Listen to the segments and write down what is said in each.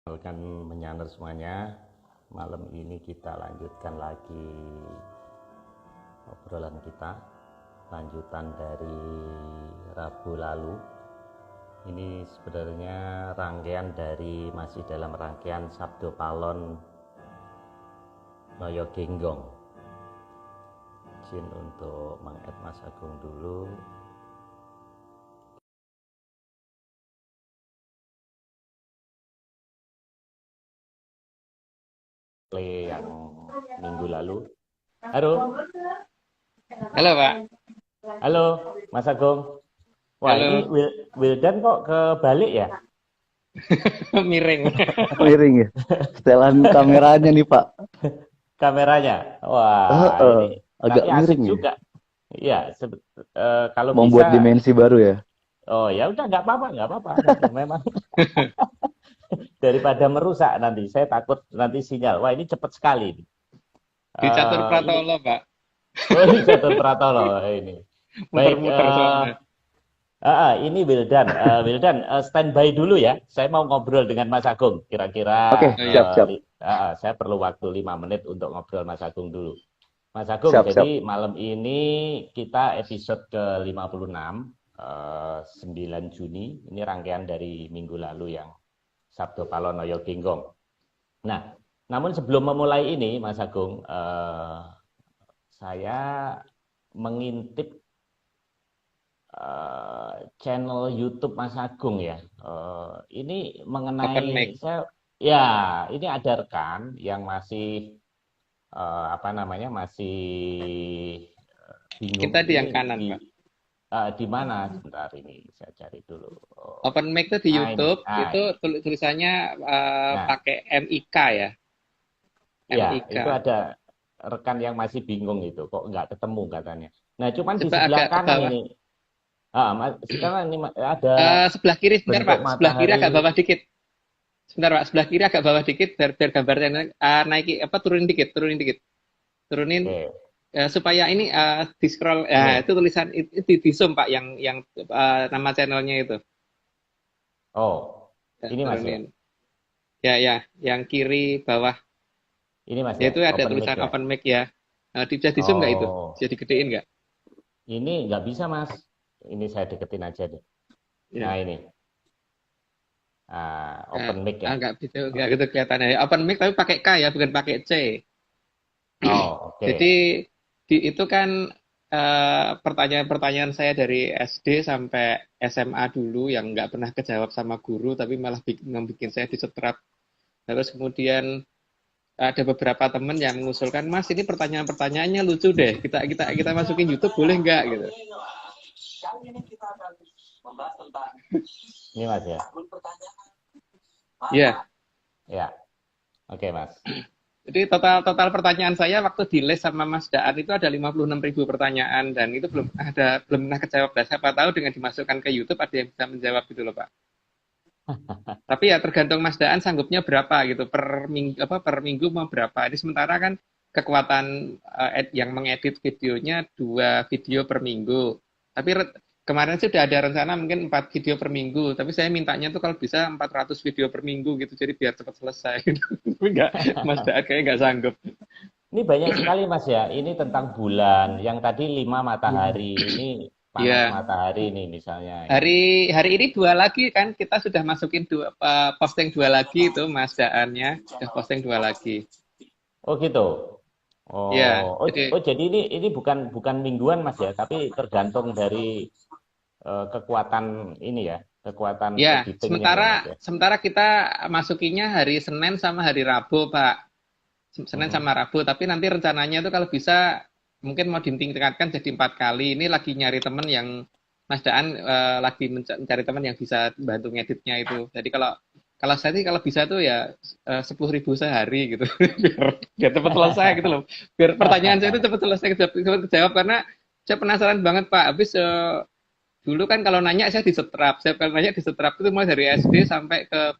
Kan menyanter semuanya. Malam ini kita lanjutkan lagi obrolan kita, lanjutan dari Rabu lalu. Ini sebenarnya rangkaian dari masih dalam rangkaian Sabdo Palon Noyo Genggong. Izin untuk meng-add Mas Agung dulu. Play yang minggu lalu. Halo. Halo Pak. Halo, Mas Agung. Wah, ini Halo. Wildan kok kebalik ya? Miring. Miring ya. Setelan kameranya nih Pak. Kameranya. Wah, ini Agak tapi asik miring ya. juga. Iya, kalau Membuat bisa. dimensi baru ya. Oh ya udah nggak apa-apa, nggak apa-apa. Memang daripada merusak nanti. Saya takut nanti sinyal. Wah, ini cepat sekali. Di Catur Ini, Pratolo Pak. oh ini Catur Pratolo ini. Baik, Muter-muter soalnya. ini Wildan. Wildan, standby dulu ya. Saya mau ngobrol dengan Mas Agung. Kira-kira Oke, Oh ya. siap-siap. saya perlu waktu 5 menit untuk ngobrol Mas Agung dulu. Mas Agung, Siap-siap. jadi malam ini kita episode ke-56, 9 Juni. Ini rangkaian dari minggu lalu yang Sabdo Palon Noyo Genggong. Nah, namun sebelum memulai ini, Mas Agung, saya mengintip channel YouTube Mas Agung ya. Ini Open mengenai mic. ya, ini ada rekan yang masih apa namanya masih bingung Kita di ini yang kanan di Pak. di mana sebentar ini saya cari dulu. Open mic itu di Ini, YouTube itu tulisannya nah, pakai MIK ya. ya MIK. itu ada rekan yang masih bingung itu kok nggak ketemu katanya. Nah, cuman di Coba sebelah agak ke kanan bawah. ini, sekarang ini ada Sebelah kiri sebentar bentuk Pak. Sebelah kiri agak matahari. bawah dikit. Sebentar Pak. Sebelah kiri agak bawah dikit biar gambarnya naiki apa turunin dikit, turunin dikit. Turunin Oke, supaya ini di scroll ya ini. itu tulisan itu di zoom Pak yang nama channelnya itu. Oh, Ya, ini Mas ya. turunin. Ya, ya, yang kiri bawah. Ini Mas Ya ya, itu ada open mic tulisan ya. open mic ya. Bisa di zoom nggak itu? Oh, Bisa digedein nggak? ini nggak bisa Mas. Ini saya deketin aja deh. Nah, Ya. ini open mic ya. Nggak gitu kelihatannya. Ya, open mic tapi pakai K ya, bukan pakai C. Oh, Jadi oke. itu kan pertanyaan-pertanyaan saya dari SD sampai SMA dulu yang nggak pernah kejawab sama guru, tapi malah bikin saya disetrap. Terus kemudian ada beberapa teman yang mengusulkan, Mas, ini pertanyaan-pertanyaannya lucu deh. Kita masukin YouTube boleh nggak gitu? Ini Mas ya. Ya. Ya, oke Mas. Jadi total pertanyaan saya waktu di les sama Mas Daan itu ada 56.000 pertanyaan dan itu belum pernah kejawab. Dan siapa tahu dengan dimasukkan ke YouTube ada yang bisa menjawab gitu loh Pak. Tapi ya tergantung Mas Daan sanggupnya berapa gitu per minggu mau berapa. Ini sementara kan kekuatan yang mengedit videonya 2 video per minggu. Tapi kemarin sih udah ada rencana mungkin 4 video per minggu. Tapi saya mintanya tuh kalau bisa 400 video per minggu gitu. Jadi biar cepat selesai. Tapi enggak, Mas Daan kayaknya nggak sanggup. Ini banyak sekali Mas ya. Ini tentang bulan. Yang tadi 5 matahari. Ini panas Iya. matahari nih misalnya ini. Hari ini 2 lagi kan kita sudah masukin posting 2 lagi itu Mas Daannya sudah posting 2 lagi. Oh gitu. Ya, Oh, jadi ini bukan mingguan Mas ya, tapi tergantung dari kekuatan ini ya, kekuatan ya. editingnya ya Mas Sementara ya. sementara kita masukinnya hari Senin sama hari Rabu Pak. Senin Mhm. sama Rabu. Tapi nanti rencananya itu kalau bisa mungkin mau ditingkatkan jadi 4 kali. Ini lagi nyari temen yang Mas Daan lagi mencari teman yang bisa bantu ngeditnya itu. Jadi kalau kalau saya sih kalau bisa tuh ya 10.000 sehari gitu biar cepat selesai gitu loh, biar pertanyaan saya itu cepat selesai cepat kejawab karena saya penasaran banget Pak. Habis dulu kan kalau nanya saya kalau nanya disetrap itu mulai dari SD sampai ke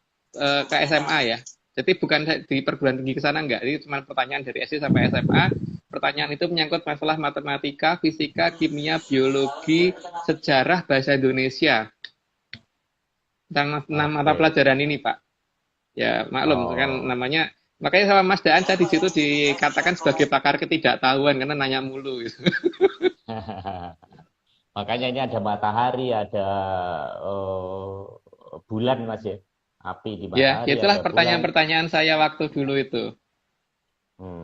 SMA ya. Jadi bukan di perguruan tinggi ke sana enggak. Ini cuma pertanyaan dari SD sampai SMA. Pertanyaan itu menyangkut masalah matematika, fisika, kimia, biologi, sejarah, bahasa Indonesia. Tentang mata Oke. pelajaran ini, Pak. Ya maklum kan Oh. namanya, makanya sama Mas Daan saya di situ dikatakan sebagai pakar ketidaktahuan karena nanya mulu gitu. Makanya ini ada matahari, ada bulan Mas ya. Api di Ya, matahari, itulah ada bulan. pertanyaan-pertanyaan saya waktu dulu itu.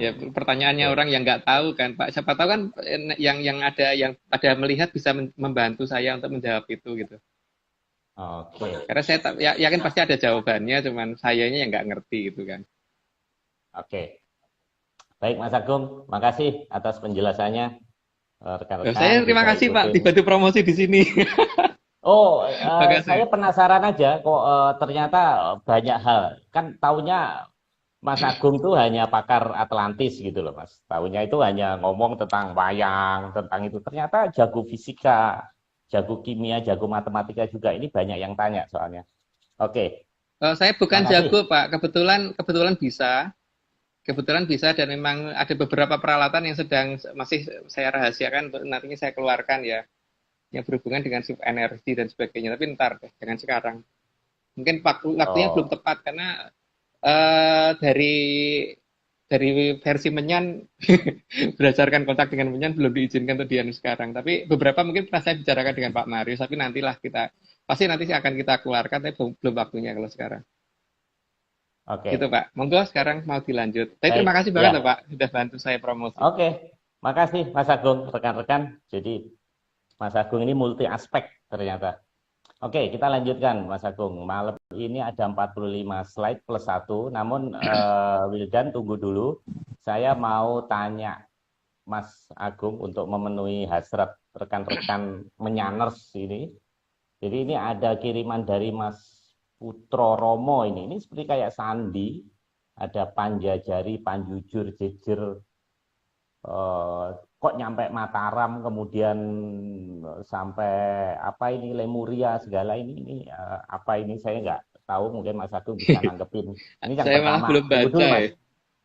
Ya, Hmm, pertanyaannya oke. orang yang nggak tahu kan, Pak. Siapa tahu kan yang ada yang pada melihat bisa membantu saya untuk menjawab itu gitu. Oke. Karena saya yakin pasti ada jawabannya, cuman sayanya yang nggak ngerti gitu kan. Oke. Baik Mas Agung, makasih atas penjelasannya. Rekan-rekan Saya terima bisa kasih Pak, ikutin. dibantu promosi di sini. Oh, saya Makasih. penasaran aja kok ternyata banyak hal. Kan taunya Mas Agung tuh hanya pakar Atlantis gitu loh, Mas. Taunya itu hanya ngomong tentang wayang, tentang itu. Ternyata jago fisika, jago kimia, jago matematika juga. Ini banyak yang tanya soalnya. Oke, Saya bukan makasih. jago Pak, kebetulan kebetulan bisa. Kebetulan bisa dan memang ada beberapa peralatan yang sedang masih saya rahasiakan untuk nantinya saya keluarkan ya, yang berhubungan dengan shift energi dan sebagainya. Tapi ntar deh, jangan sekarang. Mungkin waktunya belum Oh, tepat karena dari versi Menyan berdasarkan kontak dengan Menyan belum diizinkan untuk Dian sekarang. Tapi beberapa mungkin pernah saya bicarakan dengan Pak Marius, tapi nantilah kita pasti nanti akan kita keluarkan, tapi belum waktunya kalau sekarang. Gitu oke. Pak. Monggo sekarang mau dilanjut. Tapi terima Baik, kasih banget loh ya. Pak sudah bantu saya promosi. Oke. Makasih Mas Agung, rekan-rekan. Jadi Mas Agung ini multi aspek ternyata. Oke, kita lanjutkan Mas Agung. Malam ini ada 45 slide plus satu. Namun Wildan tunggu dulu. Saya mau tanya Mas Agung untuk memenuhi hasrat rekan-rekan menyaners ini. Jadi ini ada kiriman dari Mas Putro Romo ini. Ini seperti kayak sandi. Ada panjajari, panjujur, jejer, eh, kok nyampe Mataram kemudian sampai apa ini Lemuria segala ini apa ini saya nggak tahu, mungkin Mas Agung bisa nanggepin. Ini yang Saya malah pertama, belum tunggu baca dulu Mas. ya.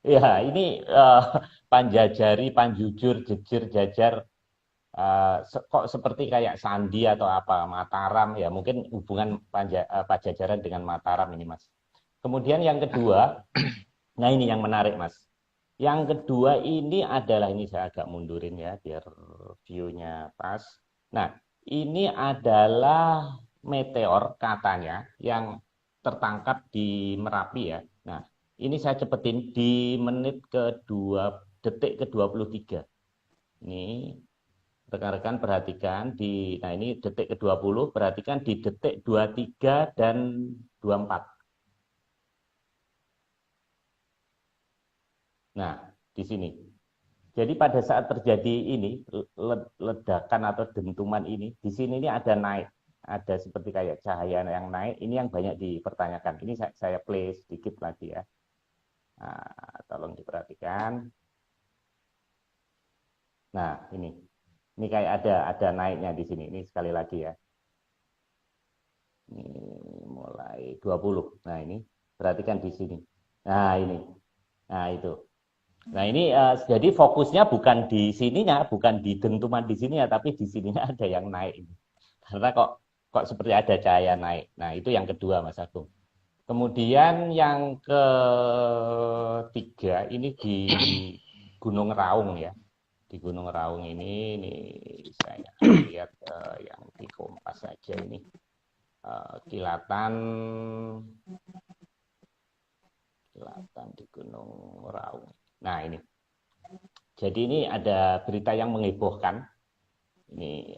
Ya ini Panjajari, Panjujur, Jejer, Jajar, kok seperti kayak Sandi atau apa Mataram, ya mungkin hubungan Pajajaran dengan Mataram ini Mas. Kemudian yang kedua, nah ini yang menarik Mas. Yang kedua ini adalah, ini saya agak mundurin ya biar view-nya pas. Nah, ini adalah meteor katanya yang tertangkap di Merapi ya. Nah, ini saya cepetin di menit kedua, detik ke-23. Ini rekan-rekan perhatikan di, nah ini detik ke-20, perhatikan di detik 23 dan 24. Nah, di sini. Jadi pada saat terjadi ini ledakan atau dentuman ini, di sini ini ada naik, ada seperti kayak cahaya yang naik. Ini yang banyak dipertanyakan. Ini saya play sedikit lagi ya. Nah, tolong diperhatikan. Nah, ini kayak ada naiknya di sini. Ini sekali lagi ya. Ini mulai 20. Nah, ini perhatikan di sini. Nah, ini. Nah, itu. Nah ini jadi fokusnya bukan di sininya, bukan di dentuman di sini ya, tapi di sininya ada yang naik. Karena kok seperti ada cahaya naik. Nah itu yang kedua Mas Agung. Kemudian yang ketiga ini di Gunung Raung ya. Di Gunung Raung ini saya lihat yang di Kompas saja ini kilatan kilatan di Gunung Raung. Nah ini. Jadi ini ada berita yang menghebohkan. Ini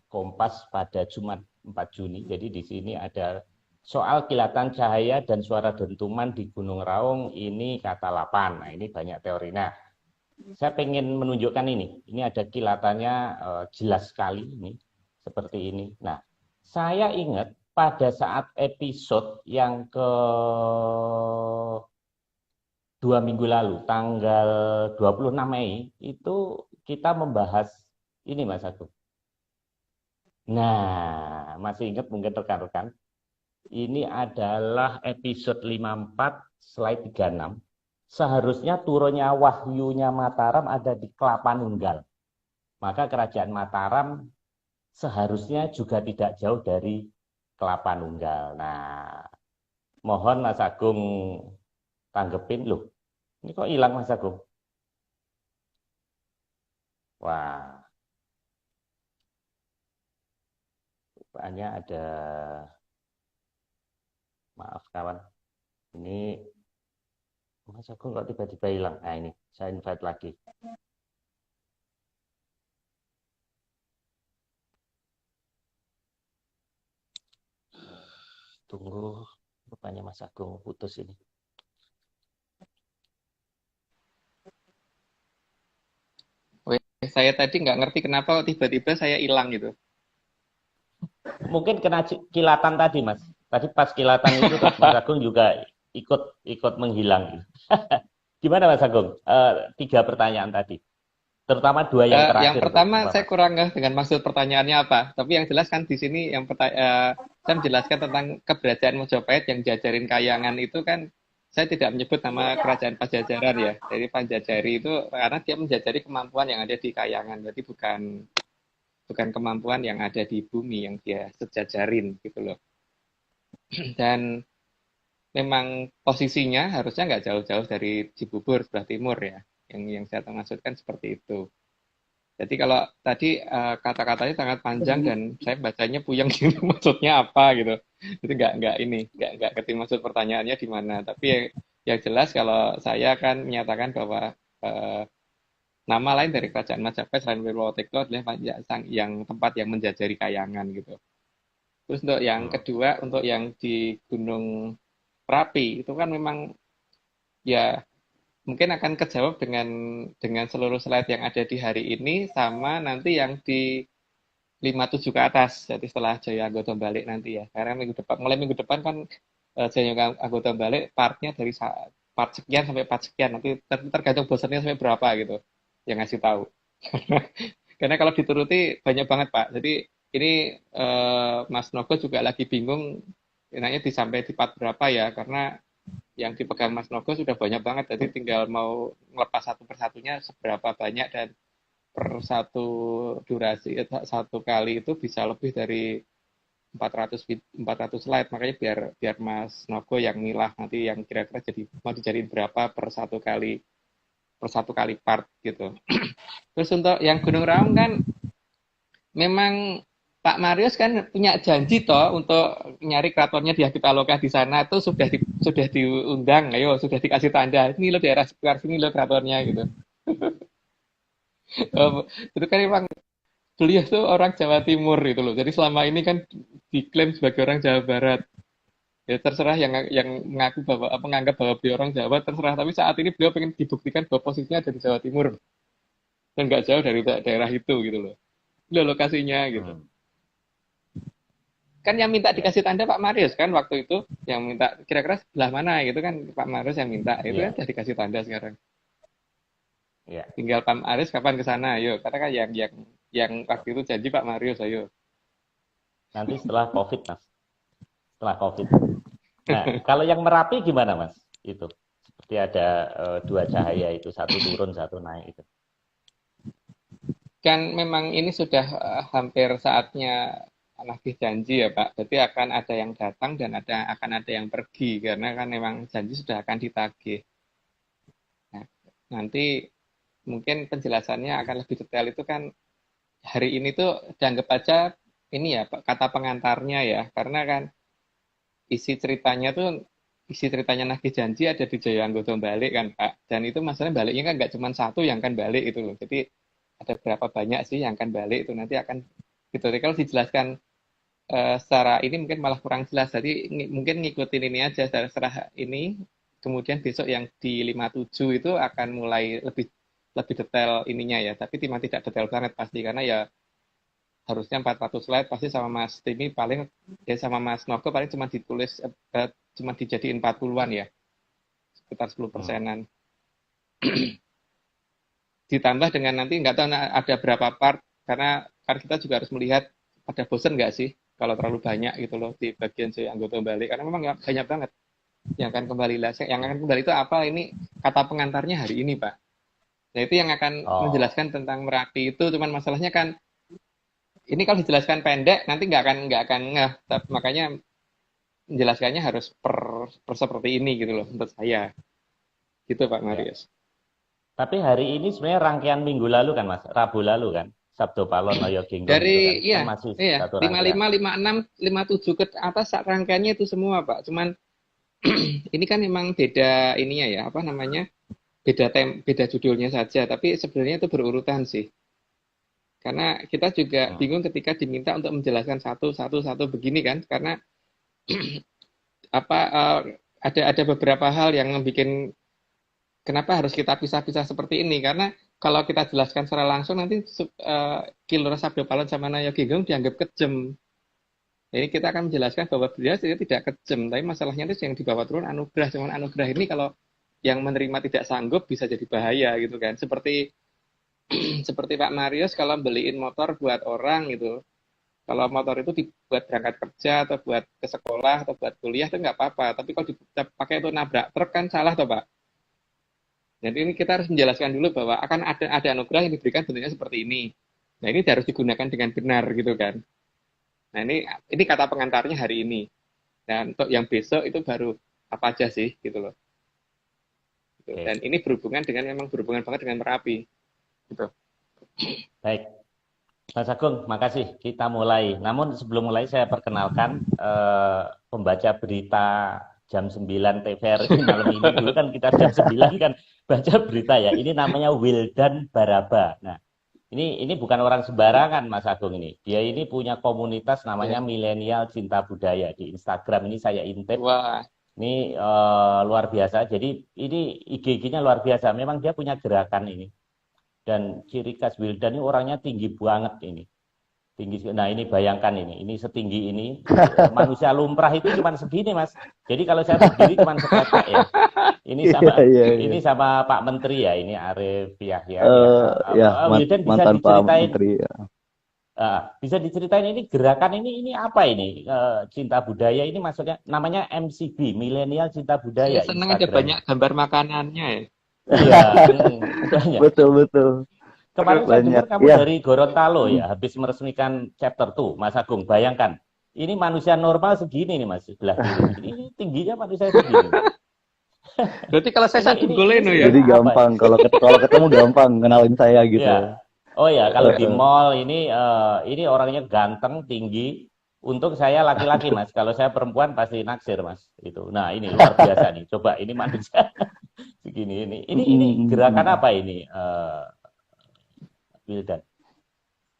Kompas pada Jumat 4 Juni. Jadi di sini ada soal kilatan cahaya dan suara dentuman di Gunung Raung ini kata Lapan. Nah ini banyak teori. Nah saya pengen menunjukkan ini. Ini ada kilatannya jelas sekali ini seperti ini. Nah saya ingat pada saat episode yang ke 2 minggu lalu, tanggal 26 Mei, itu kita membahas ini Mas Agus. Nah, masih ingat mungkin rekan-rekan, ini adalah episode 54, slide 36. Seharusnya turunnya wahyunya Mataram ada di Kelapa Nunggal. Maka kerajaan Mataram seharusnya juga tidak jauh dari Kelapa Nunggal. Nah, Mohon Mas Agung tanggepin loh. Ini kok hilang Mas Agung? Wah, rupanya ada, maaf kawan. Ini Mas Agung kok tiba-tiba hilang. Nah ini, saya invite lagi. Tunggu, rupanya Mas Agung putus ini. Saya tadi nggak ngerti kenapa tiba-tiba saya hilang gitu. Mungkin kena kilatan tadi, Mas. Tadi pas kilatan itu terus Mas Agung juga ikut menghilang. Gimana Mas Agung? 3 pertanyaan tadi. Terutama 2 yang Yang terakhir. pertama Apa, saya Mas? kurang ngeh dengan maksud pertanyaannya apa. Tapi yang jelas kan di sini saya menjelaskan tentang keberadaan Mojopahit yang jajarin Kayangan itu kan saya tidak menyebut nama kerajaan Pajajaran ya. Jadi Pajajari itu karena dia menjajari kemampuan yang ada di Kayangan. Berarti bukan kemampuan yang ada di bumi yang dia sejajarin gitu loh. Dan memang posisinya harusnya nggak jauh-jauh dari Cibubur sebelah timur ya. Yang saya maksudkan seperti itu. Jadi kalau tadi kata-katanya sangat panjang dan saya bacanya puyeng gitu maksudnya apa gitu. Itu nggak ngerti maksud pertanyaannya di mana. Tapi yang jelas kalau saya akan menyatakan bahwa eh, nama lain dari Kerajaan Majapahit selain Wirwotekno adalah yang tempat yang menjajari Kayangan gitu. Terus untuk yang Hmm. kedua, untuk yang di Gunung Merapi itu kan memang ya mungkin akan kejawab dengan seluruh slide yang ada di hari ini sama nanti yang di 57 ke atas. Jadi setelah Jaya Anggota Balik nanti ya. Karena mulai minggu depan kan Jaya Anggota Balik partnya dari part sekian sampai part sekian. Nanti tergantung bosannya sampai berapa gitu. Yang ngasih tahu. Karena kalau dituruti banyak banget Pak. Jadi ini Mas Nogo juga lagi bingung enaknya sampai di part berapa ya. Karena yang dipegang Mas Nogo sudah banyak banget. Jadi tinggal mau ngelepas satu persatunya seberapa banyak dan per satu kali itu bisa lebih dari 400 slide. Makanya biar Mas Nogo yang milah nanti yang kira-kira jadi mau dijadiin berapa per satu kali part gitu. Terus untuk yang Gunung Raung kan memang Pak Marius kan punya janji toh untuk nyari keratonnya di Pitaloka di sana tuh sudah diundang, ayo sudah dikasih tanda ini loh daerah sekitar sini loh keratonnya gitu. Itu kan memang beliau tuh orang Jawa Timur gitu loh. Jadi selama ini kan diklaim sebagai orang Jawa Barat. Ya terserah yang mengaku bahwa apa menganggap bahwa beliau orang Jawa terserah. Tapi saat ini beliau pengen dibuktikan bahwa posisinya ada di Jawa Timur dan nggak jauh dari daerah itu gitu loh. Loh lokasinya gitu. Hmm. Kan yang minta Ya, dikasih tanda Pak Marius kan waktu itu yang minta kira-kira sebelah mana gitu kan Pak Marius yang minta itu kan ya, udah dikasih tanda sekarang. ya. Tinggal Pak Marius kapan ke sana, ayo. Karena kan yang waktu itu janji Pak Marius, ayo. Nanti setelah COVID, Mas. Setelah COVID. Nah, kalau yang Merapi gimana, Mas? Itu seperti ada 2 cahaya itu, satu turun, satu naik itu. Kan memang ini sudah hampir saatnya nagih janji ya Pak. Berarti akan ada yang datang dan akan ada yang pergi karena kan memang janji sudah akan ditagih. Nah, nanti mungkin penjelasannya akan lebih detail itu kan hari ini tuh dianggap aja ini ya Pak, kata pengantarnya ya. Karena kan isi ceritanya tuh isi ceritanya nagih janji ada di Jaya Anggota Balik kan Pak. Dan itu masalahnya baliknya kan nggak cuma satu yang kan balik itu loh. Jadi ada berapa banyak sih yang akan balik itu nanti akan gitu. Jadi kalau dijelaskan secara ini mungkin malah kurang jelas. Jadi mungkin ngikutin ini aja setelah ini. Kemudian besok yang di 57 itu akan mulai lebih lebih detail ininya ya. Tapi memang tidak detail banget pasti karena ya harusnya 400 slide pasti sama Mas Timi paling ya sama Mas Nogo paling cuma ditulis cuma dijadiin 40-an ya. Sekitar 10 Hmm. persenan. Ditambah dengan nanti nggak tahu ada berapa part karena kan kita juga harus melihat pada bosen nggak sih kalau terlalu banyak gitu loh di bagian Jaya Anggota Balik karena memang banyak banget yang akan kembali yang akan kembali itu apa ini kata pengantarnya hari ini Pak. Nah itu yang akan Oh, menjelaskan tentang Merapi itu cuman masalahnya kan ini kalau dijelaskan pendek nanti nggak akan ngeh makanya menjelaskannya harus per seperti ini gitu loh menurut saya. Gitu Pak Ya. Marius. Tapi hari ini sebenarnya rangkaian minggu lalu kan Mas, Rabu lalu kan, Sabdo Palon Noyo Genggong itu kan, Dari kan ya, masih iya, satu 55, rangkaian. 56, 57 ke atas rangkaiannya itu semua, Pak. Cuman ini kan memang beda ininya ya, apa namanya? Beda judulnya saja, tapi sebenarnya itu berurutan sih. Karena kita juga Hmm. bingung ketika diminta untuk menjelaskan satu begini kan, karena apa ada beberapa hal yang bikin kenapa harus kita pisah-pisah seperti ini? Karena kalau kita jelaskan secara langsung nanti Kilora Sabdo Palon sama Nayo Genggong dianggap kejem. Jadi kita akan menjelaskan bahwa beliau tidak kejem, tapi masalahnya itu yang dibawa turun anugerah. Cuman anugerah ini kalau yang menerima tidak sanggup bisa jadi bahaya gitu kan. Seperti seperti Pak Marius kalau beliin motor buat orang gitu. Kalau motor itu dibuat berangkat kerja atau buat ke sekolah atau buat kuliah itu nggak apa-apa. Tapi kalau dipakai itu nabrak truk kan salah toh Pak. Jadi ini kita harus menjelaskan dulu bahwa akan ada anugerah yang diberikan bentuknya seperti ini. Nah ini harus digunakan dengan benar gitu kan. Nah ini kata pengantarnya hari ini. Dan untuk yang besok itu baru apa aja sih gitu loh. Gitu. Oke. Dan ini memang berhubungan banget dengan Merapi. Gitu. Baik, Mas Agung, makasih. Kita mulai. Namun sebelum mulai saya perkenalkan pembaca berita jam 9 TVRI malam ini. Dulu kan kita jam 9 kan baca berita ya. Ini namanya Wildan Baraba. Nah, ini bukan orang sembarangan Mas Agung ini. Dia ini punya komunitas namanya Ya. Milenial Cinta Budaya di Instagram. Ini saya intip. Wah, Ini luar biasa. Jadi ini IG-nya luar biasa. Memang dia punya gerakan ini. Dan ciri khas Wildan ini orangnya tinggi banget ini. Tinggi. Nah ini bayangkan ini setinggi ini. Manusia lumrah itu cuma segini Mas. Jadi kalau saya berdiri cuma sepetak ya. Ini Iya, sama iya, iya. ini sama Pak Menteri ya. Ini Arief Yahya ya. Ya, Wildan bisa mantan Pak diceritain. Menteri. Ya. Bisa diceritain ini gerakan ini apa ini? Cinta budaya ini maksudnya namanya MCB, Milenial Cinta saya Budaya senang ada Instagram. banyak gambar makanannya ya. Iya, banyak. Betul, betul. Kemarin saya dengar Banyak. kamu Ya, dari Gorontalo ya, habis meresmikan chapter 2, Mas Agung. Bayangkan, ini manusia normal segini nih Mas, sebelah kiri. Ini tingginya manusia segini. Berarti kalau saya satu Ini goleno ya. jadi apa gampang. Kalau ketemu gampang kenalin saya gitu. ya? Oh ya, kalau di Heeh. mall ini orangnya ganteng, tinggi. Untung saya laki-laki Mas. Kalau saya perempuan pasti naksir Mas. Itu. Nah ini luar biasa nih. Coba ini manusia segini ini. Ini gerakan apa ini, Wildan?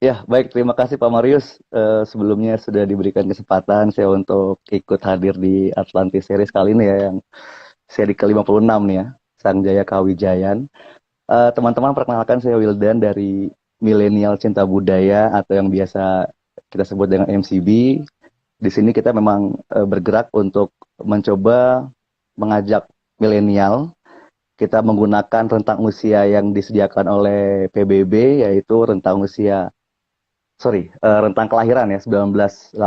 Ya, baik. Terima kasih Pak Marius. Sebelumnya sudah diberikan kesempatan saya untuk ikut hadir di Atlantis Series kali ini ya, yang seri ke-56 nih ya, Sang Jaya Kawijayan. Teman-teman, perkenalkan saya Wildan dari Milenial Cinta Budaya atau yang biasa kita sebut dengan MCB. Di sini kita memang bergerak untuk mencoba mengajak milenial. Kita menggunakan rentang usia yang disediakan oleh PBB, yaitu rentang kelahiran ya 1980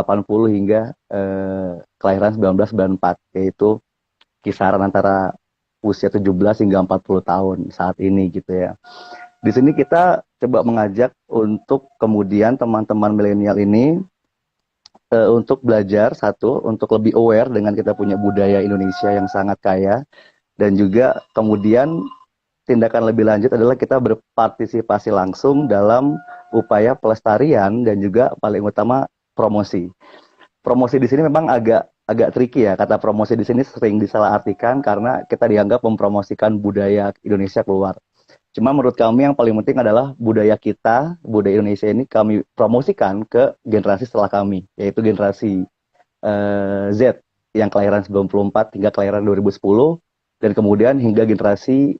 hingga kelahiran 1994, yaitu kisaran antara usia 17 hingga 40 tahun saat ini gitu ya. Di sini kita coba mengajak untuk kemudian teman-teman milenial ini untuk belajar, satu, untuk lebih aware dengan kita punya budaya Indonesia yang sangat kaya, dan juga kemudian tindakan lebih lanjut adalah kita berpartisipasi langsung dalam upaya pelestarian dan juga paling utama promosi. Promosi di sini memang agak tricky ya. Kata promosi di sini sering disalahartikan karena kita dianggap mempromosikan budaya Indonesia keluar. Cuma menurut kami yang paling penting adalah budaya kita, budaya Indonesia ini kami promosikan ke generasi setelah kami, yaitu generasi Z yang kelahiran 94 hingga kelahiran 2010, dan kemudian hingga generasi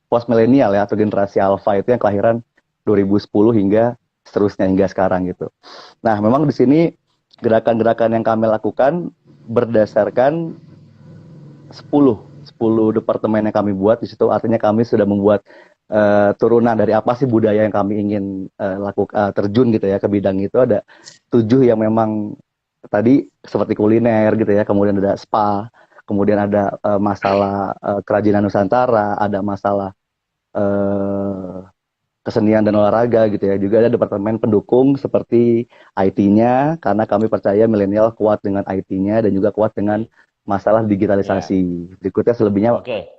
post milenial ya, atau generasi alpha itu yang kelahiran 2010 hingga seterusnya hingga sekarang gitu. Nah, memang di sini gerakan-gerakan yang kami lakukan berdasarkan 10 departemen yang kami buat. Di situ artinya kami sudah membuat turunan dari apa sih budaya yang kami ingin terjun gitu ya ke bidang itu. Ada 7 yang memang tadi seperti kuliner gitu ya, kemudian ada spa, kemudian ada masalah kerajinan Nusantara, ada masalah kesenian dan olahraga gitu ya. Juga ada departemen pendukung seperti IT-nya, karena kami percaya milenial kuat dengan IT-nya dan juga kuat dengan masalah Ya. digitalisasi. Berikutnya selebihnya Oke.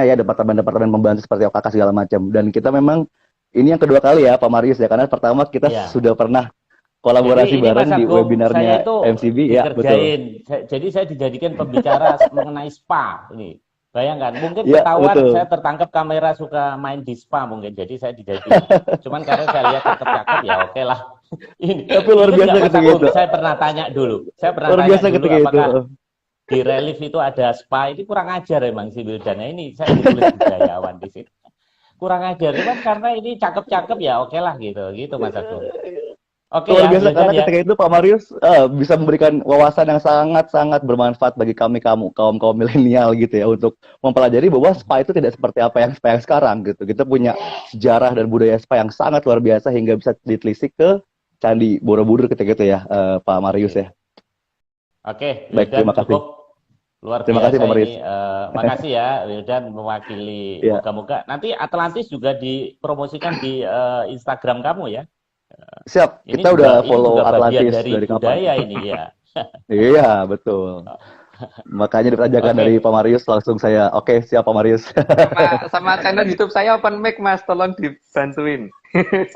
ya departemen-departemen pembantu seperti OKK segala macam. Dan kita memang ini yang kedua kali ya Pak Marius ya, karena pertama kita Ya. sudah pernah Jadi kolaborasi ini Mas bareng di Agung, saya webinarnya itu MCB ya, betul. dikerjain. Jadi saya dijadikan pembicara mengenai spa ini. Bayangkan, mungkin Ya, ketahuan betul. saya tertangkap kamera suka main di spa mungkin. Jadi saya dijadiin. Cuman karena saya lihat cakep-cakep ya oke lah. Ini Tapi luar ingat biasa nggak Mas ketika Agung? itu. Saya pernah tanya dulu. Saya pernah Luar tanya biasa dulu ketika itu. apakah di relief itu ada spa. Ini kurang ajar emang si Wildana ini. Saya ditulis budayawan di sini. Kurang ajar. Cuman karena ini cakep-cakep ya oke lah gitu. Gitu Mas Agung. Oke Luar ya, biasa Wildan karena ya. ketika itu Pak Marius bisa memberikan wawasan yang sangat-sangat bermanfaat bagi kaum milenial gitu ya, untuk mempelajari bahwa spa itu tidak seperti apa yang spa yang sekarang gitu. Kita punya sejarah dan budaya spa yang sangat luar biasa hingga bisa ditelisik ke Candi Borobudur ketika itu ya, Pak Marius ya. Oke, Baik, Wildan terima kasih. cukup luar Terima kasih biasa Pak Marius. ini. Makasih ya, Wildan mewakili. Ya, Moga-moga nanti Atlantis juga dipromosikan di Instagram kamu ya. siap. Kita udah Ini follow juga bagian Atlantis dari dari kapan? budaya ini ya. Iya, betul. Makanya dirajakan dari Oke. Pak Marius, langsung saya, oke siap Pak Marius. Sama channel YouTube saya open mic Mas, tolong dibantuin.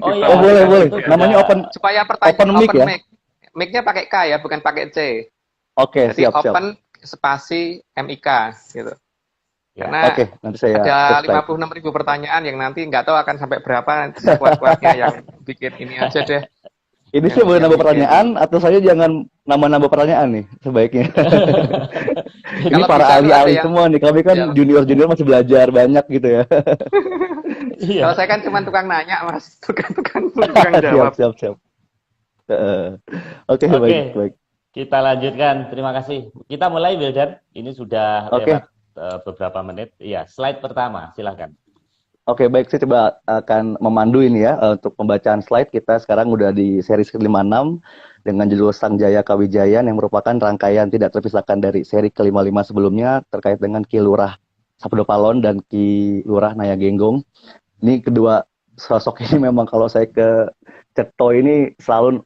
Oh Oh ya, boleh, boleh. itu Namanya juga Supaya open mic open ya? mic. Mic-nya pakai K ya, bukan pakai C. Oke, Jadi siap. open spasi MIK gitu. ya. Karena Oke, nanti saya ada subscribe. 56.000 pertanyaan yang nanti nggak tahu akan sampai berapa, sekuat-kuatnya yang bikin ini aja deh. Ini Yang- saya boleh yang nambah bikin- pertanyaan atau saya jangan nambah-nambah pertanyaan nih sebaiknya. Ini Kalau para bisa tuh ada ahli-ahli yang- semua nih. Kami kan Ya. junior-junior masih belajar banyak gitu ya. Iya. Kalau saya kan cuma tukang nanya Mas, tukang jawab. Siap. Oke, Oke. baik. Kita lanjutkan. Terima kasih. Kita mulai, Wildan. Ini sudah Oke. lewat beberapa menit. Iya, slide pertama. Silakan. Oke, baik. Saya coba akan memandu ini ya untuk pembacaan slide. Kita sekarang udah di seri ke-56 dengan judul Sang Jaya Kawijayan yang merupakan rangkaian tidak terpisahkan dari seri ke-55 sebelumnya terkait dengan Ki Lurah Sabdo Palon dan Ki Lurah Naya Genggong. Ini kedua sosok ini memang kalau saya ke Ceto ini selalu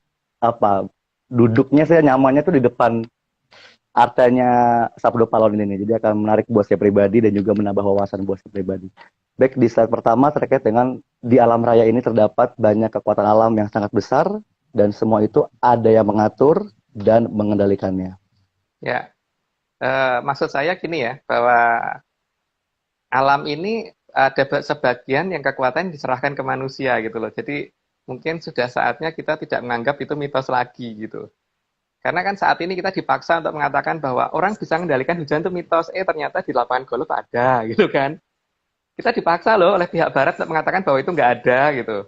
duduknya saya nyamannya tuh di depan artanya Sabdo Palon ini nih. Jadi akan menarik buat saya pribadi dan juga menambah wawasan buat saya pribadi. Baik, di slide pertama terkait dengan di alam raya ini terdapat banyak kekuatan alam yang sangat besar dan semua itu ada yang mengatur dan mengendalikannya. Ya, maksud saya gini ya, bahwa alam ini ada sebagian yang kekuatan diserahkan ke manusia gitu loh. Jadi mungkin sudah saatnya kita tidak menganggap itu mitos lagi gitu. Karena kan saat ini kita dipaksa untuk mengatakan bahwa orang bisa mengendalikan hujan itu mitos. Ternyata di lapangan golf ada gitu kan. Kita dipaksa loh oleh pihak barat untuk mengatakan bahwa itu nggak ada gitu.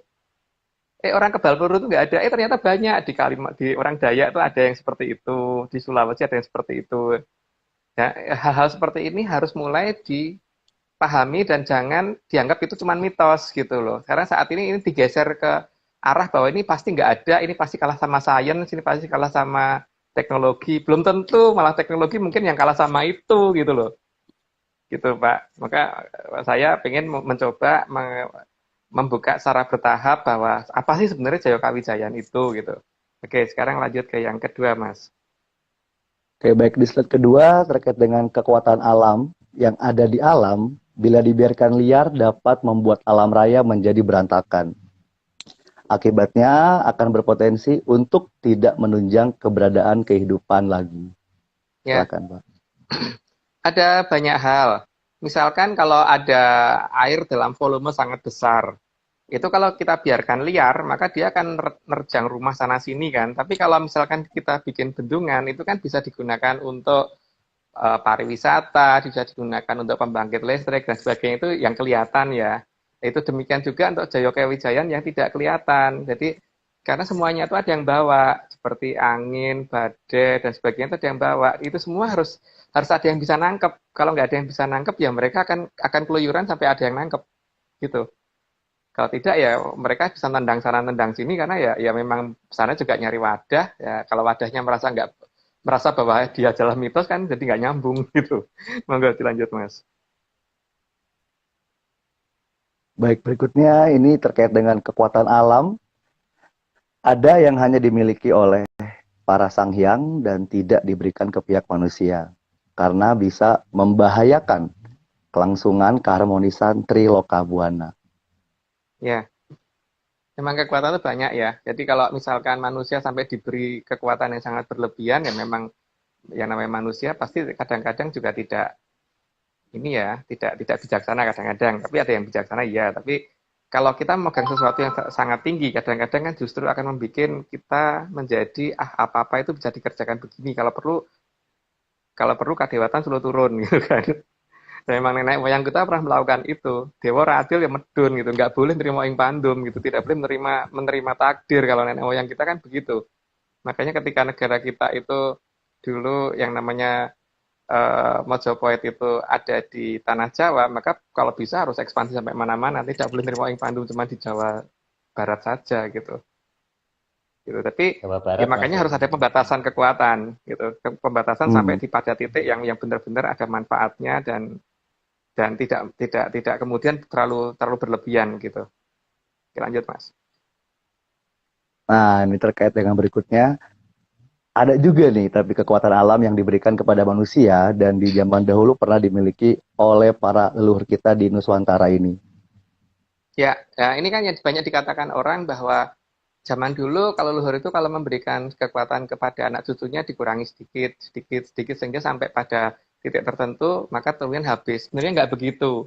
Orang kebal peluru itu nggak ada. Ternyata banyak di orang Dayak itu ada yang seperti itu, di Sulawesi ada yang seperti itu. Ya, hal-hal seperti ini harus mulai dipahami dan jangan dianggap itu cuma mitos gitu loh. Karena saat ini digeser ke arah bahwa ini pasti nggak ada, ini pasti kalah sama sains, ini pasti kalah sama teknologi. Belum tentu, malah teknologi mungkin yang kalah sama itu gitu loh. Gitu Pak. Maka saya ingin mencoba membuka secara bertahap bahwa apa sih sebenarnya Jaya Kawijayan itu gitu. Oke, sekarang lanjut ke yang kedua Mas. Oke, baik, di slide kedua terkait dengan kekuatan alam yang ada di alam bila dibiarkan liar dapat membuat alam raya menjadi berantakan. Akibatnya akan berpotensi untuk tidak menunjang keberadaan kehidupan lagi. Ya. Silakan, Pak. Ada banyak hal. Misalkan kalau ada air dalam volume sangat besar, itu kalau kita biarkan liar, maka dia akan nerjang rumah sana sini kan. Tapi kalau misalkan kita bikin bendungan, itu kan bisa digunakan untuk pariwisata, bisa digunakan untuk pembangkit listrik dan sebagainya, itu yang kelihatan ya. Itu demikian juga untuk Jaya Kawijayan yang tidak kelihatan. Jadi karena semuanya itu ada yang bawa, seperti angin, badai dan sebagainya itu ada yang bawa. Itu semua harus ada yang bisa nangkep. Kalau nggak ada yang bisa nangkep, ya mereka akan keluyuran sampai ada yang nangkep, gitu. Kalau tidak ya mereka bisa tendang sana tendang sini karena ya memang sana juga nyari wadah. Ya kalau wadahnya merasa bahwa dia adalah mitos kan jadi nggak nyambung gitu. Monggo dilanjut Mas. Baik, berikutnya ini terkait dengan kekuatan alam. Ada yang hanya dimiliki oleh para sanghyang dan tidak diberikan ke pihak manusia. Karena bisa membahayakan kelangsungan keharmonisan Triloka Buana. Ya, memang kekuatan itu banyak ya. Jadi kalau misalkan manusia sampai diberi kekuatan yang sangat berlebihan, ya memang yang namanya manusia pasti kadang-kadang juga tidak ini ya, tidak bijaksana kadang-kadang. Tapi ada yang bijaksana ya. Tapi kalau kita memegang sesuatu yang sangat tinggi, kadang-kadang kan justru akan membuat kita menjadi apa-apa itu bisa dikerjakan begini. Kalau perlu kadewatan selalu turun gitu kan. Dan memang nenek moyang kita pernah melakukan itu. Dewa radil ya medun gitu, nggak boleh menerima ing pandum gitu, tidak boleh menerima takdir. Kalau nenek moyang kita kan begitu. Makanya ketika negara kita itu dulu yang namanya Mojopahit itu ada di tanah Jawa, maka kalau bisa harus ekspansi sampai mana-mana, tidak boleh menerima ing pandum cuma di Jawa Barat saja gitu. Gitu. Tapi Jawa ya Barat makanya masuk. harus ada pembatasan kekuatan gitu. Pembatasan sampai Hmm. di pada titik yang benar-benar ada manfaatnya dan tidak kemudian terlalu berlebihan gitu. Oke, lanjut Mas. Nah, ini terkait dengan berikutnya. Ada juga nih, tapi kekuatan alam yang diberikan kepada manusia dan di zaman dahulu pernah dimiliki oleh para leluhur kita di Nuswantara ini. Ya, ya ini kan yang banyak dikatakan orang bahwa zaman dulu kalau leluhur itu kalau memberikan kekuatan kepada anak cucunya dikurangi sedikit, sedikit, sedikit sehingga sampai pada titik tertentu maka kemudian habis. Sebenarnya nggak begitu.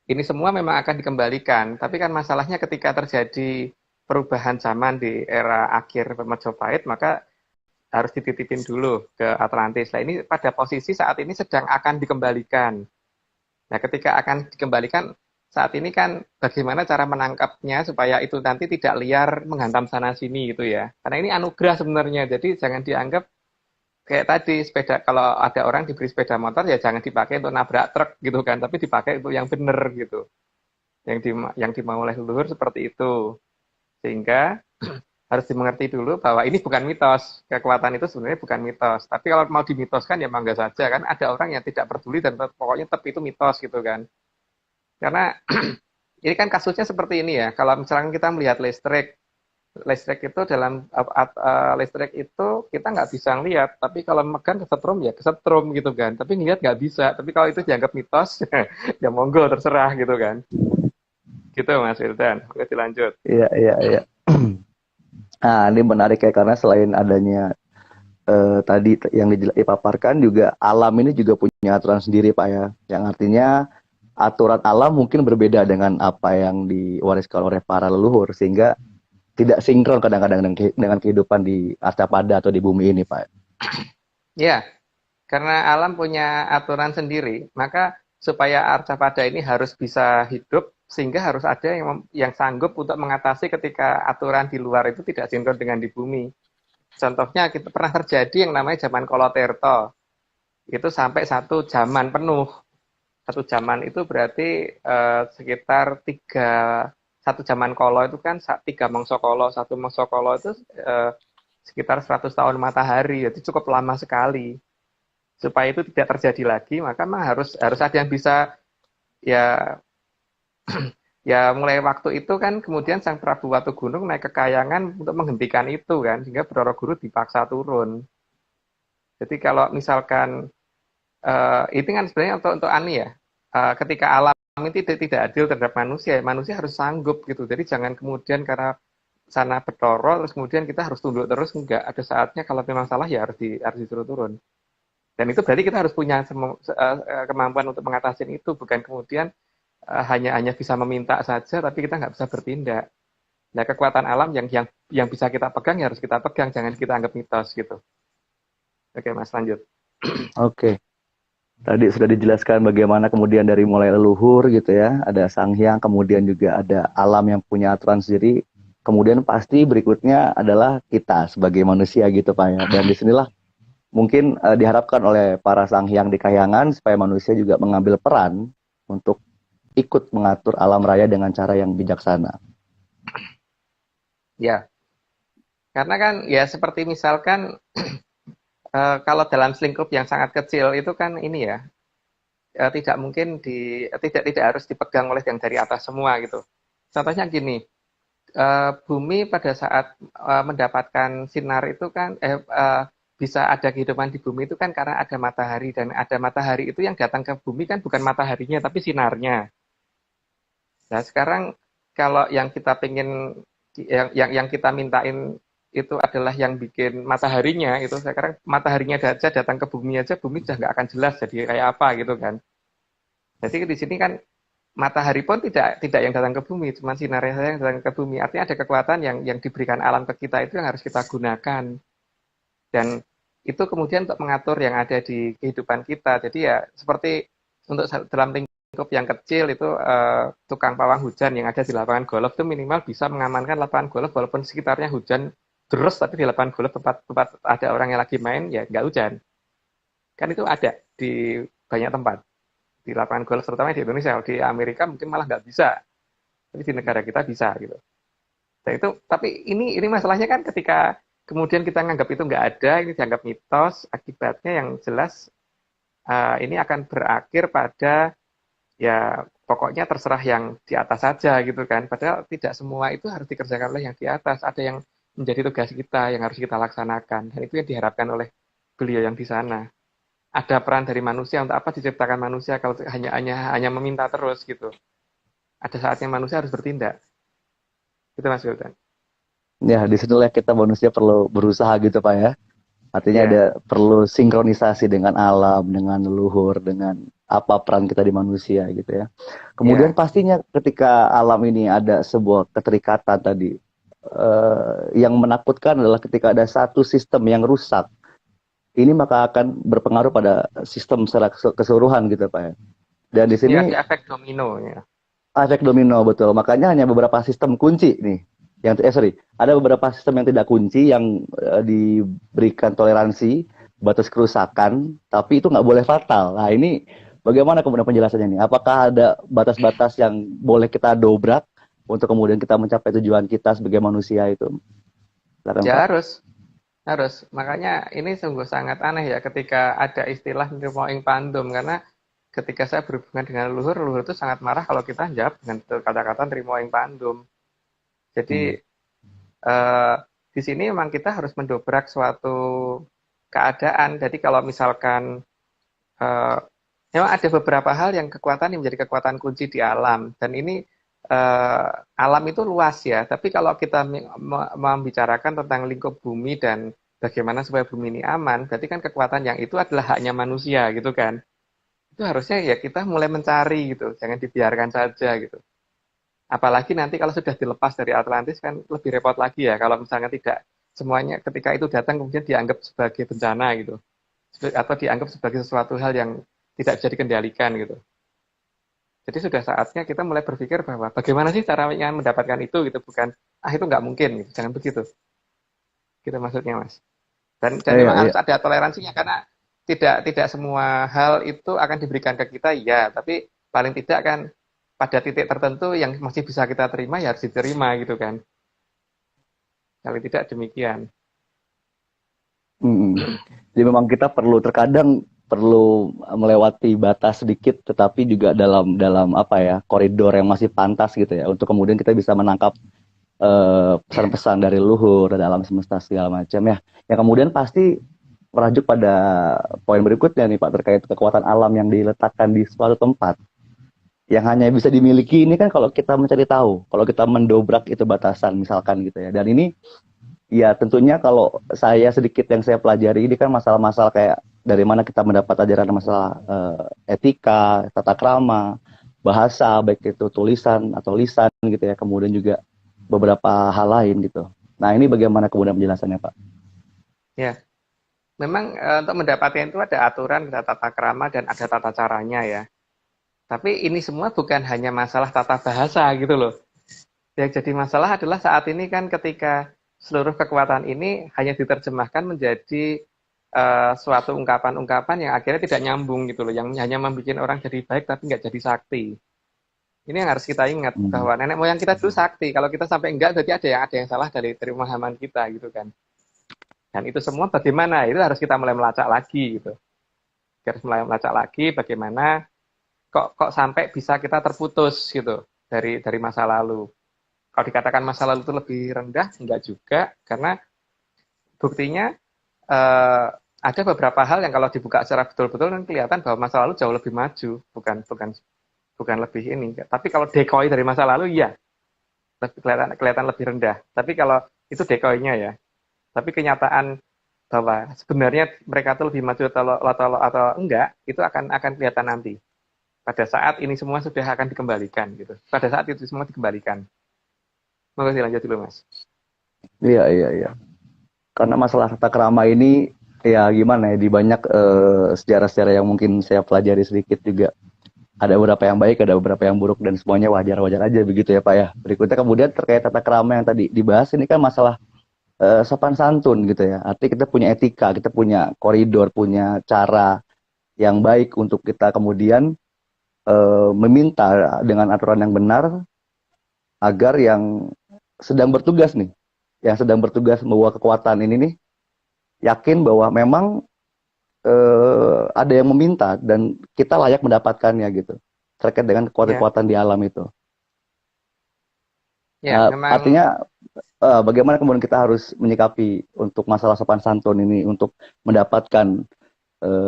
Ini semua memang akan dikembalikan, tapi kan masalahnya ketika terjadi perubahan zaman di era akhir Majapahit, maka harus dititipin dulu ke Atlantis. Nah ini pada posisi saat ini sedang akan dikembalikan. Nah ketika akan dikembalikan saat ini kan bagaimana cara menangkapnya supaya itu nanti tidak liar menghantam sana sini gitu ya. Karena ini anugerah sebenarnya, jadi jangan dianggap kayak tadi sepeda, kalau ada orang diberi sepeda motor ya jangan dipakai untuk nabrak truk gitu kan, tapi dipakai untuk yang benar gitu. Yang dimau oleh leluhur seperti itu. Sehingga harus dimengerti dulu bahwa ini bukan mitos. Kekuatan itu sebenarnya bukan mitos. Tapi kalau mau dimitoskan ya mangga saja kan. Ada orang yang tidak peduli dan pokoknya tetap itu mitos gitu kan. Karena ini kan kasusnya seperti ini ya. Kalau misalkan kita melihat listrik, listrik itu listrik itu kita nggak bisa lihat. Tapi kalau megang kesetrum ya kesetrum gitu kan. Tapi ngelihat nggak bisa. Tapi kalau itu dianggap mitos, ya monggo terserah gitu kan. Gitu Mas Wildan. Oke dilanjut. Iya, iya, iya. Nah, ini menarik ya, karena selain adanya tadi yang dipaparkan juga, alam ini juga punya aturan sendiri Pak ya. Yang artinya aturan alam mungkin berbeda dengan apa yang diwariskan oleh para leluhur, sehingga tidak sinkron kadang-kadang dengan kehidupan di Arcapada atau di bumi ini Pak. Ya, karena alam punya aturan sendiri, maka supaya arcapada ini harus bisa hidup, sehingga harus ada yang sanggup untuk mengatasi ketika aturan di luar itu tidak sinkron dengan di bumi. Contohnya kita pernah terjadi yang namanya zaman Koloterto. Itu sampai 1 zaman penuh. 1 zaman itu berarti sekitar 1 zaman kolo itu kan 3 mangsa kolo. 1 mangsa kolo itu sekitar 100 tahun matahari. Jadi cukup lama sekali. Supaya itu tidak terjadi lagi, maka memang harus ada yang bisa ya ya mulai waktu itu kan kemudian Sang Prabu Watugunung naik ke Kayangan untuk menghentikan itu kan, sehingga Broro Guru dipaksa turun. Jadi kalau misalkan itu kan sebenarnya untuk ani ya, ketika alam ini tidak adil terhadap manusia, manusia harus sanggup gitu. Jadi jangan kemudian karena sana bertoro terus kemudian kita harus tunduk terus, enggak. Ada saatnya kalau memang salah ya harus disuruh turun. Dan itu berarti kita harus punya kemampuan untuk mengatasi itu, bukan kemudian hanya bisa meminta saja, tapi kita nggak bisa bertindak. Nah, kekuatan alam yang bisa kita pegang ya harus kita pegang, jangan kita anggap mitos gitu. Oke, Mas, lanjut. Oke. Tadi sudah dijelaskan bagaimana kemudian dari mulai leluhur gitu ya, ada sanghyang, kemudian juga ada alam yang punya aturan sendiri. Kemudian pasti berikutnya adalah kita sebagai manusia gitu Pak ya. Dan disinilah mungkin diharapkan oleh para sanghyang di Kahyangan supaya manusia juga mengambil peran untuk ikut mengatur alam raya dengan cara yang bijaksana. Ya, karena kan ya seperti misalkan kalau dalam selingkup yang sangat kecil itu kan ini ya, tidak mungkin tidak harus dipegang oleh yang dari atas semua gitu. Contohnya gini, bumi pada saat mendapatkan sinar itu kan bisa ada kehidupan di bumi itu kan karena ada matahari, dan ada matahari itu yang datang ke bumi kan bukan mataharinya tapi sinarnya. Nah, sekarang kalau yang kita pengen yang kita mintain itu adalah yang bikin mataharinya, itu sekarang mataharinya aja datang ke bumi aja, bumi sudah nggak akan jelas jadi kayak apa gitu kan. Jadi di sini kan matahari pun tidak yang datang ke bumi, cuma sinarnya saja yang datang ke bumi. Artinya ada kekuatan yang diberikan alam ke kita itu yang harus kita gunakan. Dan itu kemudian untuk mengatur yang ada di kehidupan kita. Jadi ya seperti untuk dalam lingkup yang kecil itu tukang pawang hujan yang ada di lapangan golf itu minimal bisa mengamankan lapangan golf walaupun sekitarnya hujan terus, tapi di lapangan golf tempat ada orang yang lagi main ya nggak hujan. Kan itu ada di banyak tempat. Di lapangan golf terutama di Indonesia, di Amerika mungkin malah nggak bisa, tapi di negara kita bisa gitu. Nah itu, tapi ini masalahnya kan ketika kemudian kita nganggap itu nggak ada, ini dianggap mitos, akibatnya yang jelas ini akan berakhir pada ya pokoknya terserah yang di atas saja gitu kan. Padahal tidak semua itu harus dikerjakan oleh yang di atas, ada yang menjadi tugas kita yang harus kita laksanakan, dan itu yang diharapkan oleh beliau yang di sana. Ada peran dari manusia, untuk apa diciptakan manusia kalau hanya meminta terus gitu. Ada saatnya manusia harus bertindak. Itu Mas Wildan. Ya, di situlah kita manusia perlu berusaha gitu Pak ya. Artinya Ya. ada perlu sinkronisasi dengan alam, dengan leluhur, dengan apa peran kita di manusia gitu ya. Kemudian pastinya ketika alam ini ada sebuah keterikatan tadi, yang menakutkan adalah ketika ada satu sistem yang rusak, ini maka akan berpengaruh pada sistem secara keseluruhan gitu Pak ya. Dan di sini Ini efek domino ya. efek domino betul. Makanya hanya beberapa sistem kunci nih. Ada beberapa sistem yang tidak kunci yang diberikan toleransi batas kerusakan, tapi itu nggak boleh fatal. Nah ini bagaimana kemudian penjelasannya nih? Apakah ada batas-batas yang boleh kita dobrak untuk kemudian kita mencapai tujuan kita sebagai manusia itu? Silakan, Ya Pak. harus. Makanya ini sungguh sangat aneh ya ketika ada istilah nirmo ing pandum, karena ketika saya berhubungan dengan leluhur itu sangat marah kalau kita jawab dengan kata-kata nirmo ing pandum. Jadi di sini memang kita harus mendobrak suatu keadaan. Jadi kalau misalkan memang ada beberapa hal yang kekuatan yang menjadi kekuatan kunci di alam, dan ini alam itu luas ya. Tapi kalau kita membicarakan tentang lingkup bumi dan bagaimana supaya bumi ini aman, berarti kan kekuatan yang itu adalah haknya manusia gitu kan. Itu harusnya ya kita mulai mencari gitu, jangan dibiarkan saja gitu. Apalagi nanti kalau sudah dilepas dari Atlantis kan lebih repot lagi ya, kalau misalnya tidak semuanya ketika itu datang kemudian dianggap sebagai bencana gitu, atau dianggap sebagai sesuatu hal yang tidak bisa dikendalikan gitu. Jadi sudah saatnya kita mulai berpikir bahwa bagaimana sih caranya mendapatkan itu gitu, bukan itu nggak mungkin gitu. Jangan begitu. Gitu maksudnya Mas. Dan memang harus ada toleransinya, karena tidak semua hal itu akan diberikan ke kita ya, tapi paling tidak kan pada titik tertentu yang masih bisa kita terima ya harus diterima gitu kan. Kalau tidak demikian. Jadi memang kita terkadang perlu melewati batas sedikit, tetapi juga dalam apa ya, koridor yang masih pantas gitu ya, untuk kemudian kita bisa menangkap pesan-pesan dari luhur, dari alam semesta segala macam ya. Yang kemudian pasti merajuk pada poin berikutnya nih Pak, terkait kekuatan alam yang diletakkan di suatu tempat yang hanya bisa dimiliki ini kan kalau kita mencari tahu, kalau kita mendobrak itu batasan misalkan gitu ya. Dan ini ya tentunya kalau saya sedikit yang saya pelajari ini kan masalah-masalah kayak dari mana kita mendapat ajaran masalah etika, tata krama, bahasa, baik itu tulisan atau lisan gitu ya, kemudian juga beberapa hal lain gitu. Nah ini bagaimana kemudian penjelasannya Pak? Ya, memang untuk mendapatkan itu ada aturan, ada tata krama, dan ada tata caranya ya. Tapi ini semua bukan hanya masalah tata bahasa gitu loh. Yang jadi masalah adalah saat ini kan ketika seluruh kekuatan ini hanya diterjemahkan menjadi suatu ungkapan-ungkapan yang akhirnya tidak nyambung gitu loh, yang hanya membuat orang jadi baik tapi nggak jadi sakti. Ini yang harus kita ingat, bahwa nenek moyang kita dulu sakti. Kalau kita sampai enggak, berarti ada yang salah dari pemahaman kita gitu kan. Dan itu semua bagaimana? Itu harus kita mulai melacak lagi gitu. Harus mulai melacak lagi bagaimana kok sampai bisa kita terputus gitu dari masa lalu. Kalau dikatakan masa lalu itu lebih rendah, enggak juga, karena buktinya eh, ada beberapa hal yang kalau dibuka secara betul-betul kan kelihatan bahwa masa lalu jauh lebih maju, bukan bukan bukan lebih ini. Tapi kalau decoy dari masa lalu, ya kelihatan lebih rendah. Tapi kalau itu decoy-nya ya. Tapi kenyataan bahwa sebenarnya mereka itu lebih maju atau enggak, itu akan kelihatan nanti. Pada saat ini semua sudah akan dikembalikan gitu. Pada saat itu semua dikembalikan. Monggo lanjut dulu, Mas. Iya, iya, iya. Karena masalah tata krama ini ya gimana ya, di banyak sejarah-sejarah yang mungkin saya pelajari sedikit juga, ada beberapa yang baik, ada beberapa yang buruk, dan semuanya wajar-wajar aja begitu ya Pak ya. Berikutnya kemudian terkait tata krama yang tadi dibahas, ini kan masalah sopan santun gitu ya. Artinya kita punya etika, kita punya koridor, punya cara yang baik untuk kita kemudian meminta dengan aturan yang benar agar yang sedang bertugas nih, yang sedang bertugas membawa kekuatan ini nih, yakin bahwa memang ada yang meminta dan kita layak mendapatkannya gitu, terkait dengan Ya, kekuatan-kekuatan di alam itu. ya memang Artinya bagaimana kemudian kita harus menyikapi untuk masalah sopan santun ini untuk mendapatkan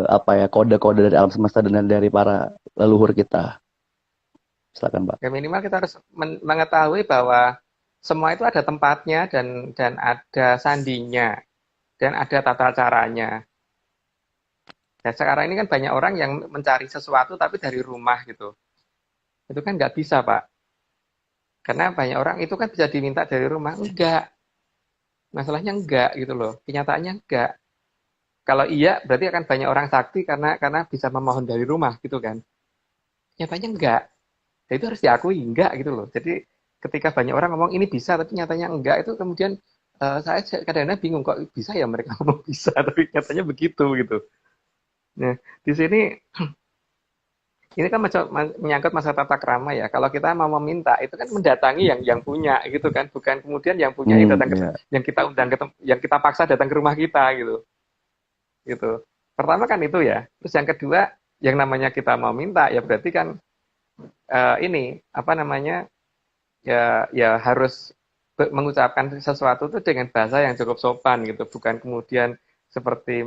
apa ya, kode-kode dari alam semesta dan dari para leluhur kita. Silakan, Pak. ya minimal kita harus mengetahui bahwa semua itu ada tempatnya dan ada sandinya dan ada tata caranya. Dan sekarang ini kan banyak orang yang mencari sesuatu tapi dari rumah gitu. Itu kan nggak bisa, Pak. Karena banyak orang itu kan bisa diminta dari rumah. Enggak. Masalahnya enggak gitu loh. Kenyataannya enggak. Kalau iya, berarti akan banyak orang sakti karena bisa memohon dari rumah gitu kan. Nyatanya enggak. Dan itu harus diakui enggak gitu loh. Jadi ketika banyak orang ngomong ini bisa tapi nyatanya enggak, itu kemudian saya kadang-kadang bingung kok bisa ya mereka ngomong bisa tapi nyatanya begitu gitu. Nah, di sini ini kan menyangkut masa tata krama ya. Kalau kita mau meminta itu kan mendatangi yang punya gitu kan, bukan kemudian yang punya yang datang ke Iya. yang kita undang ke yang kita paksa datang ke rumah kita gitu. Gitu. Pertama kan itu ya. Terus yang kedua, yang namanya kita mau minta ya berarti kan ini apa namanya, ya harus mengucapkan sesuatu itu dengan bahasa yang cukup sopan gitu, bukan kemudian seperti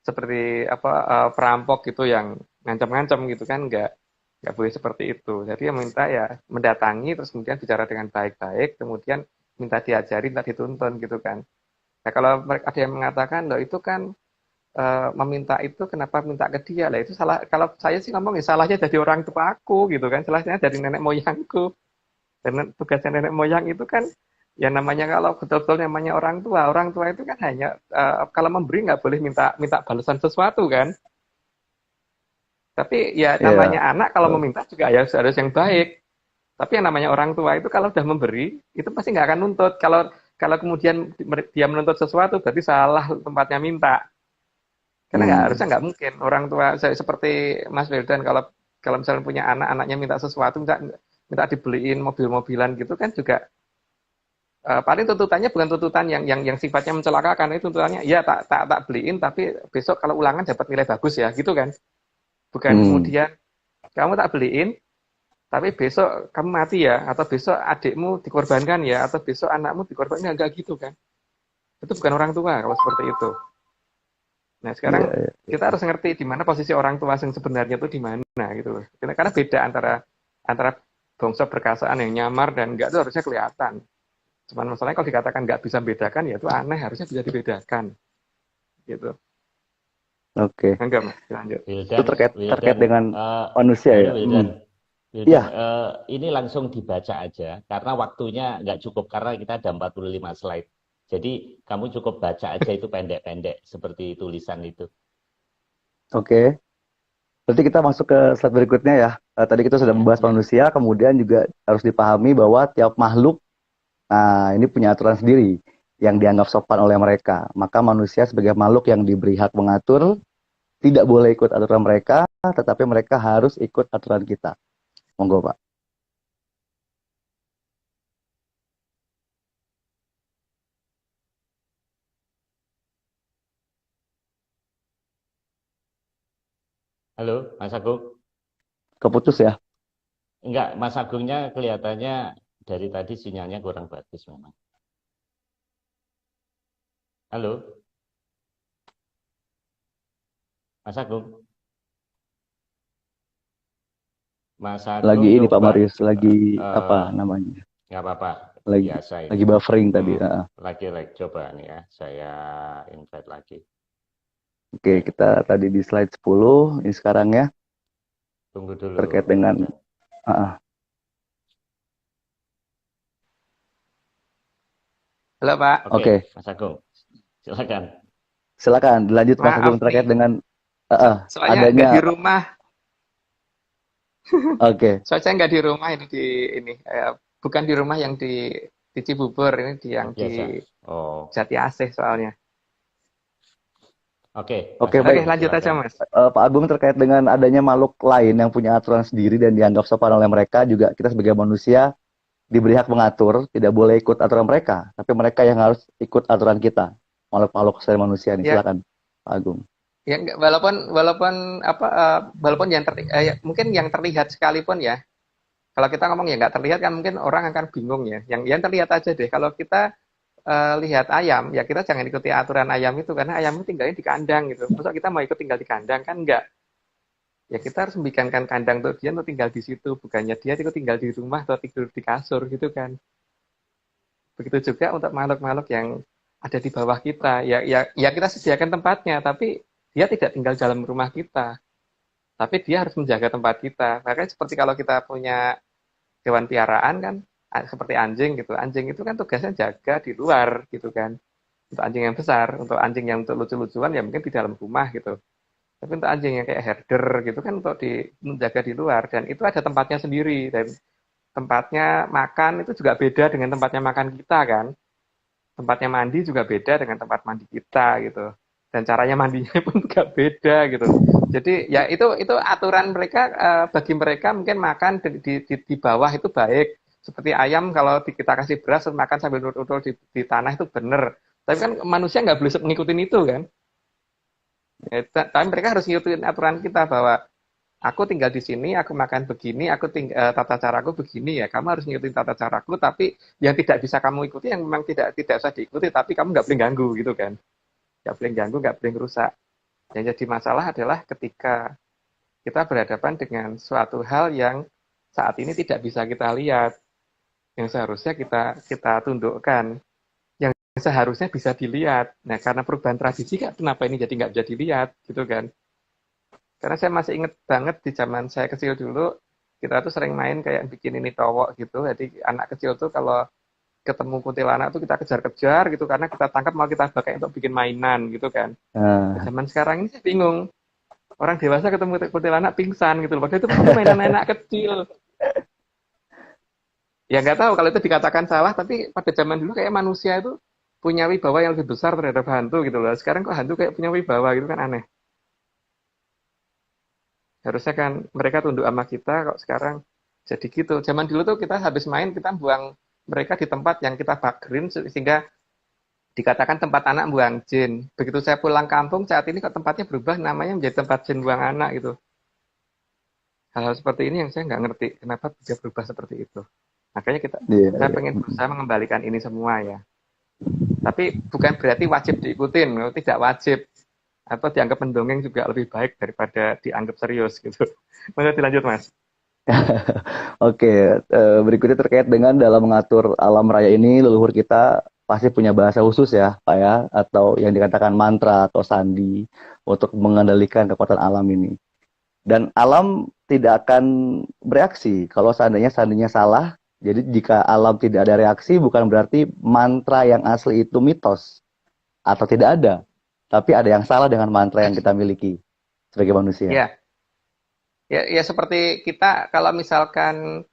seperti apa perampok gitu yang ngancam-ngancam gitu kan, nggak boleh seperti itu. Jadi yang minta ya mendatangi terus kemudian bicara dengan baik-baik, kemudian minta diajari, minta dituntun gitu kan. Nah kalau ada yang mengatakan loh itu kan meminta itu kenapa minta ke dia lah, itu salah. Kalau saya sih ngomong ya salahnya dari orang tua aku gitu kan, salahnya dari nenek moyangku. Dan tugasnya nenek moyang itu kan ya namanya kalau betul-betul namanya orang tua itu kan hanya kalau memberi nggak boleh minta minta balasan sesuatu kan. Tapi ya Iya. namanya anak kalau meminta juga ya harus yang baik. Tapi yang namanya orang tua itu kalau udah memberi itu pasti nggak akan nuntut. Kalau kalau kemudian dia menuntut sesuatu berarti salah tempatnya minta. Karena nggak harusnya, Hmm. nggak mungkin orang tua seperti Mas Wildan kalau kalau misalnya punya anak, anaknya minta sesuatu, minta minta dibeliin mobil-mobilan gitu kan juga paling tuntutannya bukan tuntutan yang sifatnya mencelakakan, itu tuntutannya ya tak beliin tapi besok kalau ulangan dapat nilai bagus ya gitu kan. Bukan Hmm. kemudian kamu tak beliin tapi besok kamu mati ya, atau besok adikmu dikorbankan ya, atau besok anakmu dikorbankan, enggak gitu kan. Itu bukan orang tua kalau seperti itu. Nah, Iya, sekarang iya. kita harus ngerti di mana posisi orang tua yang sebenarnya itu di mana gitu loh. Karena beda antara antara bangsa perkasaan yang nyamar dan enggak itu harusnya kelihatan. Cuman masalahnya kalau dikatakan nggak bisa membedakan ya itu aneh, harusnya bisa dibedakan gitu. Oke. Enggak, Mas, lanjut. Itu Wildan, terkait terkait Wildan, dengan eh, manusia halo ya. Wildan, Iya. Wildan, ini langsung dibaca aja karena waktunya nggak cukup karena kita ada 45 slide. Jadi kamu cukup baca aja itu pendek-pendek seperti tulisan itu. Oke. Berarti kita masuk ke slide berikutnya ya. Tadi kita sudah Ya, membahas manusia, kemudian juga harus dipahami bahwa tiap makhluk, nah ini punya aturan sendiri yang dianggap sopan oleh mereka. Maka manusia sebagai makhluk yang diberi hak mengatur, tidak boleh ikut aturan mereka, tetapi mereka harus ikut aturan kita. Monggo, Pak. halo Mas Agung. keputus ya. Enggak, Mas Agungnya kelihatannya dari tadi sinyalnya kurang bagus memang. Halo, Mas Agung. Mas Lagi Agung ini Pak coba, Marius, lagi apa eh, namanya? nggak apa-apa, Lagi biasa ini. lagi buffering tadi. Hmm, Heeh. lagi coba nih ya, saya invite lagi. Oke, kita tadi di slide 10, ini sekarang ya Tunggu dulu. terkait dengan heeh. Halo Pak, Oke, Oke, Mas Agung, silakan. silakan dilanjut Mas maaf Agung terkait nih, dengan heeh, soalnya nggak di adanya rumah, oke, soalnya nggak di rumah ini bukan di rumah yang di Cibubur, ini Oh, yang di biasa. Oh, Jati Asih soalnya. oke, oke Mas Oke, baik. Agung, lanjut aja silakan. Mas. Pak Agung terkait dengan adanya makhluk lain yang punya aturan sendiri dan dianggap sopan oleh mereka, juga kita sebagai manusia diberi hak mengatur, tidak boleh ikut aturan mereka, tapi mereka yang harus ikut aturan kita. Makhluk-makhluk selain manusia nih, Ya, silakan Pak Agung. ya walaupun walaupun apa walaupun mungkin yang terlihat sekalipun ya. Kalau kita ngomong ya nggak terlihat kan mungkin orang akan bingung ya. Yang terlihat aja deh. Kalau kita lihat ayam, ya kita jangan ikuti aturan ayam itu karena ayam itu tinggalnya di kandang gitu. Masa kita mau ikut tinggal di kandang kan enggak. Ya kita harus membikinkan kandang untuk dia untuk tinggal di situ, bukannya dia ikut tinggal di rumah atau tidur di kasur gitu kan. Begitu juga untuk makhluk-makhluk yang ada di bawah kita. Ya kita sediakan tempatnya, tapi dia tidak tinggal dalam rumah kita. Tapi dia harus menjaga tempat kita. Makanya seperti kalau kita punya hewan piaraan kan, seperti anjing gitu. Anjing itu kan tugasnya jaga di luar gitu kan. Untuk anjing yang besar, untuk anjing yang untuk lucu-lucuan ya mungkin di dalam rumah gitu. Tapi untuk anjing yang kayak herder gitu kan untuk menjaga di luar dan itu ada tempatnya sendiri dan tempatnya makan itu juga beda dengan tempatnya makan kita kan. Tempatnya mandi juga beda dengan tempat mandi kita gitu. Dan caranya mandinya pun juga beda gitu. Jadi ya itu aturan mereka bagi mereka mungkin makan di bawah itu baik. Seperti ayam kalau kita kasih beras makan sambil duduk di tanah itu benar. Tapi kan manusia nggak boleh ngikutin itu kan. Ya, tapi mereka harus ngikutin aturan kita bahwa aku tinggal di sini, aku makan begini, tata caraku begini ya. Kamu harus ngikutin tata caraku, tapi yang tidak bisa kamu ikuti yang memang tidak usah diikuti, tapi kamu nggak boleh ganggu gitu kan. Nggak boleh ganggu, nggak boleh rusak. Yang jadi masalah adalah ketika kita berhadapan dengan suatu hal yang saat ini tidak bisa kita lihat, yang seharusnya kita tundukkan, yang seharusnya bisa dilihat. Nah, karena perubahan tradisi, kenapa ini jadi nggak bisa dilihat, gitu kan? Karena saya masih inget banget di zaman saya kecil dulu, kita tuh sering main kayak bikin ini towok gitu. Jadi anak kecil tuh kalau ketemu kuntilanak tuh kita kejar-kejar gitu karena kita tangkap mau kita pakai untuk bikin mainan gitu kan. Nah, Nah, zaman sekarang ini saya bingung. Orang dewasa ketemu kuntilanak pingsan gitu loh. Padahal itu mainan anak kecil. Ya nggak tahu kalau itu dikatakan salah, tapi pada zaman dulu kayak manusia itu punya wibawa yang lebih besar terhadap hantu gitu loh. Sekarang kok hantu kayak punya wibawa gitu kan aneh. Harusnya kan mereka tunduk sama kita kok sekarang jadi gitu. Zaman dulu tuh kita habis main kita buang mereka di tempat yang kita pagerin sehingga dikatakan tempat anak buang jin. Begitu saya pulang kampung saat ini kok tempatnya berubah namanya menjadi tempat jin buang anak gitu. Hal-hal seperti ini yang saya nggak ngerti kenapa bisa berubah seperti itu. Makanya iya, saya iya. pengen berusaha mengembalikan ini semua ya. Tapi bukan berarti wajib diikutin, tidak wajib. Atau dianggap mendongeng juga lebih baik daripada dianggap serius gitu. Mana dilanjut Mas? Oke, berikutnya terkait dengan dalam mengatur alam raya ini, leluhur kita pasti punya bahasa khusus ya, Pak ya, atau yang dikatakan mantra atau sandi untuk mengendalikan kekuatan alam ini. Dan alam tidak akan bereaksi kalau seandainya sandinya salah. Jadi jika alam tidak ada reaksi, bukan berarti mantra yang asli itu mitos atau tidak ada. Tapi ada yang salah dengan mantra yang kita miliki sebagai manusia. Ya, ya seperti kita kalau misalkan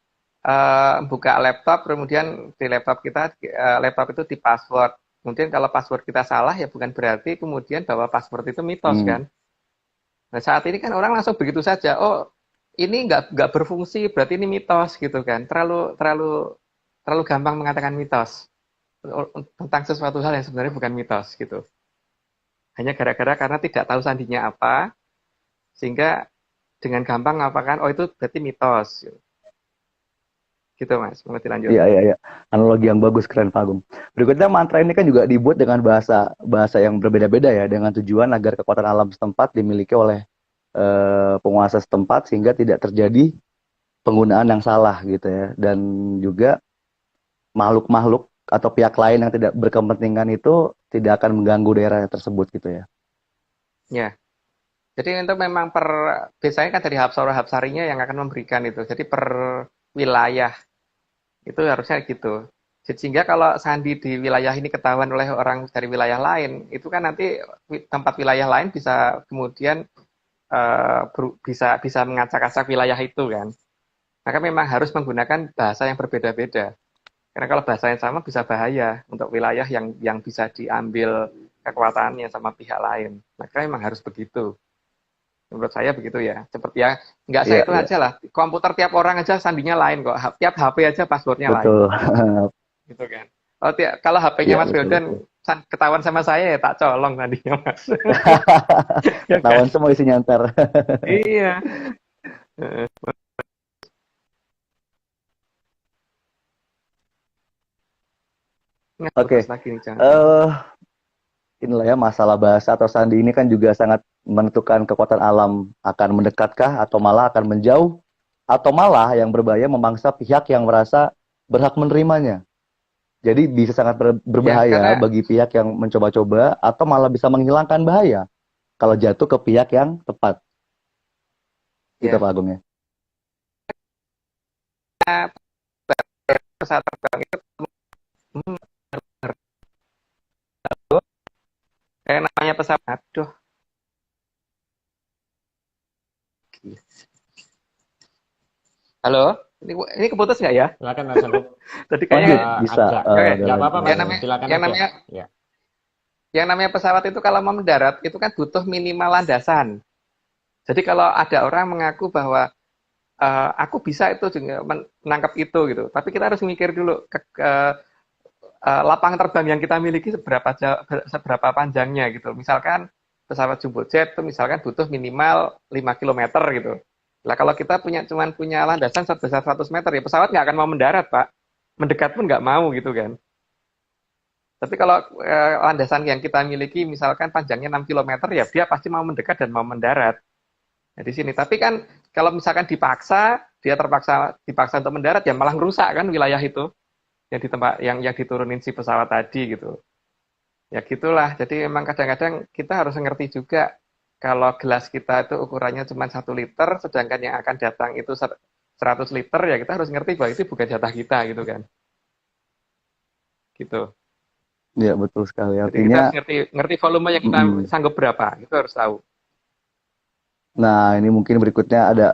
buka laptop, kemudian di laptop kita, laptop itu di password. Kemudian kalau password kita salah, ya bukan berarti kemudian bahwa password itu mitos Hmm. kan. Nah saat ini kan orang langsung begitu saja, oh ini nggak berfungsi, berarti ini mitos gitu kan. Terlalu gampang mengatakan mitos tentang sesuatu hal yang sebenarnya bukan mitos gitu. Hanya gara-gara karena tidak tahu sandinya apa, sehingga dengan gampang ngapakan, oh itu berarti mitos. Gitu Mas, mau dilanjut. Iya. Analogi yang bagus, keren Pak Agung. Berikutnya mantra ini kan juga dibuat dengan bahasa yang berbeda-beda ya, dengan tujuan agar kekuatan alam setempat dimiliki oleh penguasa setempat sehingga tidak terjadi penggunaan yang salah gitu ya. Dan juga makhluk-makhluk atau pihak lain yang tidak berkepentingan itu tidak akan mengganggu daerah tersebut gitu ya. Ya. Jadi itu memang biasanya kan dari Hapsarinya yang akan memberikan itu. Jadi per wilayah itu harusnya gitu. Sehingga kalau sandi di wilayah ini ketahuan oleh orang dari wilayah lain, itu kan nanti tempat wilayah lain bisa kemudian bisa mengacak-acak wilayah itu kan. Maka memang harus menggunakan bahasa yang berbeda-beda. Karena kalau bahasa yang sama bisa bahaya untuk wilayah yang bisa diambil kekuatannya sama pihak lain. Maka memang harus begitu. Menurut saya begitu ya. Seperti ya, nggak saya itu aja lah. Komputer tiap orang aja sandinya lain kok. Tiap HP aja passwordnya lain. Betul. Gitu kan. Kalau HP-nya Mas Wildan ketahuan sama saya ya tak colong sandinya Mas. Ketahuan semua isinya ntar. Iya. Oke. Inilah ya masalah bahasa atau sandi ini kan juga sangat menentukan kekuatan alam akan mendekatkah atau malah akan menjauh atau malah yang berbahaya memangsa pihak yang merasa berhak menerimanya. Jadi bisa sangat berbahaya bagi pihak yang mencoba-coba atau malah bisa menghilangkan bahaya kalau jatuh ke pihak yang tepat. Gitu Pak Agung ya. Pesawat terbang itu namanya pesawat. Aduh. Halo, ini keputus nggak ya? Silakan Mas Alif. Tadi kayaknya bisa. Nggak apa-apa Mas. Silakan aja. Yang namanya pesawat itu kalau mau mendarat itu kan butuh minimal landasan. Jadi kalau ada orang mengaku bahwa aku bisa itu menangkap itu gitu, tapi kita harus mikir dulu lapangan terbang yang kita miliki seberapa panjangnya gitu. Misalkan pesawat jumbo jet itu misalkan butuh minimal 5 km gitu. Nah kalau kita cuma punya landasan sebesar 100 meter ya pesawat nggak akan mau mendarat Pak. Mendekat pun nggak mau gitu kan. Tapi kalau landasan yang kita miliki misalkan panjangnya 6 km ya dia pasti mau mendekat dan mau mendarat. Nah, di sini. Tapi kan kalau misalkan dia dipaksa untuk mendarat ya malah merusak kan wilayah itu. Yang di tempat yang diturunin si pesawat tadi gitu. Ya gitulah. Jadi memang kadang-kadang kita harus ngerti juga kalau gelas kita itu ukurannya cuma 1 liter, sedangkan yang akan datang itu 100 liter, ya kita harus ngerti bahwa itu bukan jatah kita gitu kan. Gitu. Iya betul sekali. Artinya jadi kita harus ngerti volume yang kita sanggup berapa, itu harus tahu. Nah ini mungkin berikutnya ada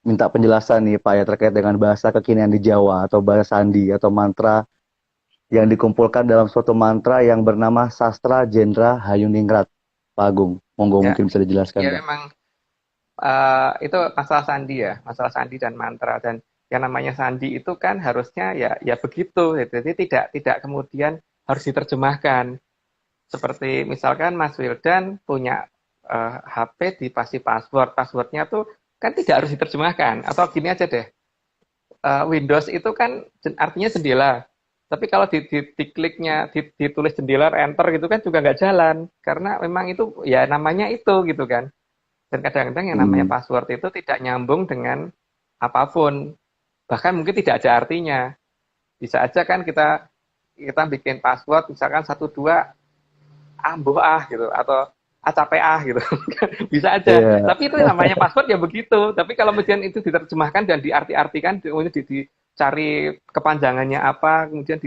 minta penjelasan nih Pak ya terkait dengan bahasa kekinian di Jawa atau bahasa sandi atau mantra yang dikumpulkan dalam suatu mantra yang bernama Sastra Jendra Hayuningrat. Pak Agung, monggo mungkin bisa dijelaskan. Ya memang itu masalah sandi ya, masalah sandi dan mantra, dan yang namanya sandi itu kan harusnya ya begitu, jadi tidak kemudian harus diterjemahkan. Seperti misalkan Mas Wildan punya HP dikasih passwordnya tuh kan tidak harus diterjemahkan. Atau gini aja deh, Windows itu kan artinya jendela, tapi kalau dikliknya ditulis jendela enter gitu kan juga nggak jalan, karena memang itu ya namanya itu gitu kan. Dan kadang-kadang yang namanya password itu tidak nyambung dengan apapun, bahkan mungkin tidak ada artinya. Bisa aja kan kita bikin password misalkan 12 ambuh gitu, atau ACPA gitu. Bisa aja. Tapi itu namanya password ya begitu. Tapi kalau kemudian itu diterjemahkan dan diarti-artikan, kemudian dicari kepanjangannya apa, kemudian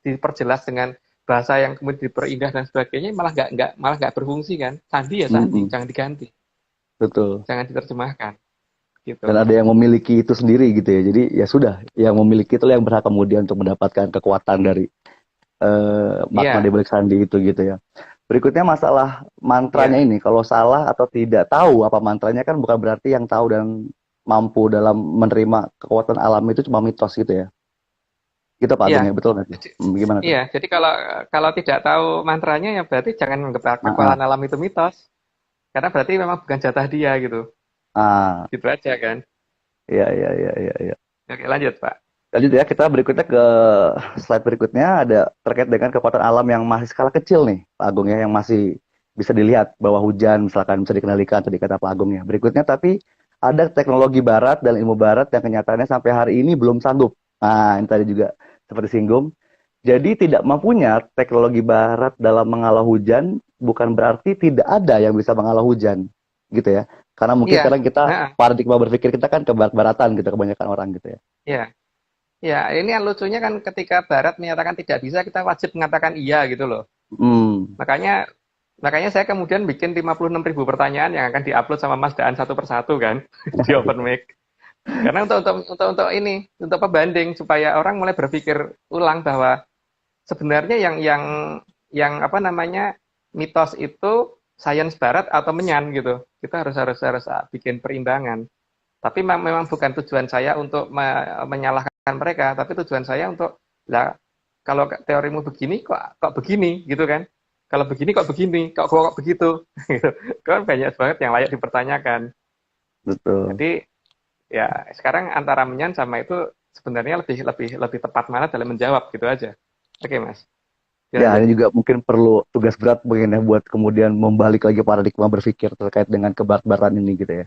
diperjelas dengan bahasa yang kemudian diperindah dan sebagainya, malah nggak berfungsi kan. Sandi ya sandi, jangan diganti. Betul. Jangan diterjemahkan. Gitu. Dan ada yang memiliki itu sendiri gitu ya. Jadi ya sudah, yang memiliki itu yang berhak kemudian untuk mendapatkan kekuatan dari makna di balik sandi itu gitu ya. Berikutnya masalah mantranya ini, kalau salah atau tidak tahu apa mantranya kan bukan berarti yang tahu dan mampu dalam menerima kekuatan alam itu cuma mitos gitu ya. Gitu Pak Agung ya, betul nggak sih? Gimana? Iya, jadi kalau tidak tahu mantranya ya berarti jangan menganggap kekuatan alam itu mitos. Karena berarti memang bukan jatah dia gitu. Ah, Gitu aja kan. iya, iya, iya, iya, iya. Oke, lanjut, Pak. Lanjut ya, kita berikutnya ke slide berikutnya ada terkait dengan kekuatan alam yang masih skala kecil nih, Pak Agung ya, yang masih bisa dilihat bahwa hujan misalkan bisa dikendalikan tadi kata Pak Agung ya. Berikutnya tapi ada teknologi barat dan ilmu barat yang kenyataannya sampai hari ini belum sanggup. Nah, ini tadi juga seperti singgung. Jadi tidak mampunya teknologi barat dalam menghalau hujan bukan berarti tidak ada yang bisa menghalau hujan, gitu ya. Karena mungkin Iya. sekarang kita Nah, paradigma berpikir kita kan ke barat-baratan gitu kebanyakan orang gitu ya. iya. Ya, ini yang lucunya kan ketika Barat menyatakan tidak bisa, kita wajib mengatakan iya gitu loh. Hmm. Makanya makanya saya kemudian bikin 56.000 pertanyaan yang akan diupload sama Mas Daan satu persatu kan di Open Mic. Karena untuk ini, untuk pembanding supaya orang mulai berpikir ulang bahwa sebenarnya yang apa namanya mitos itu sains Barat atau menyan gitu. Kita harus bikin perimbangan. Tapi memang bukan tujuan saya untuk menyalahkan mereka, tapi tujuan saya untuk lah kalau teorimu begini kok begini gitu kan. Kalau begini kok begini, kok begitu. Gitu. Kan banyak banget yang layak dipertanyakan. Betul. Jadi ya sekarang antara menyan sama itu sebenarnya lebih tepat mana dalam menjawab gitu aja. Oke, Mas. Ya, Lanjut. ini juga mungkin perlu tugas berat mungkin ya buat kemudian membalik lagi paradigma berpikir terkait dengan kebarat-baratan ini gitu ya.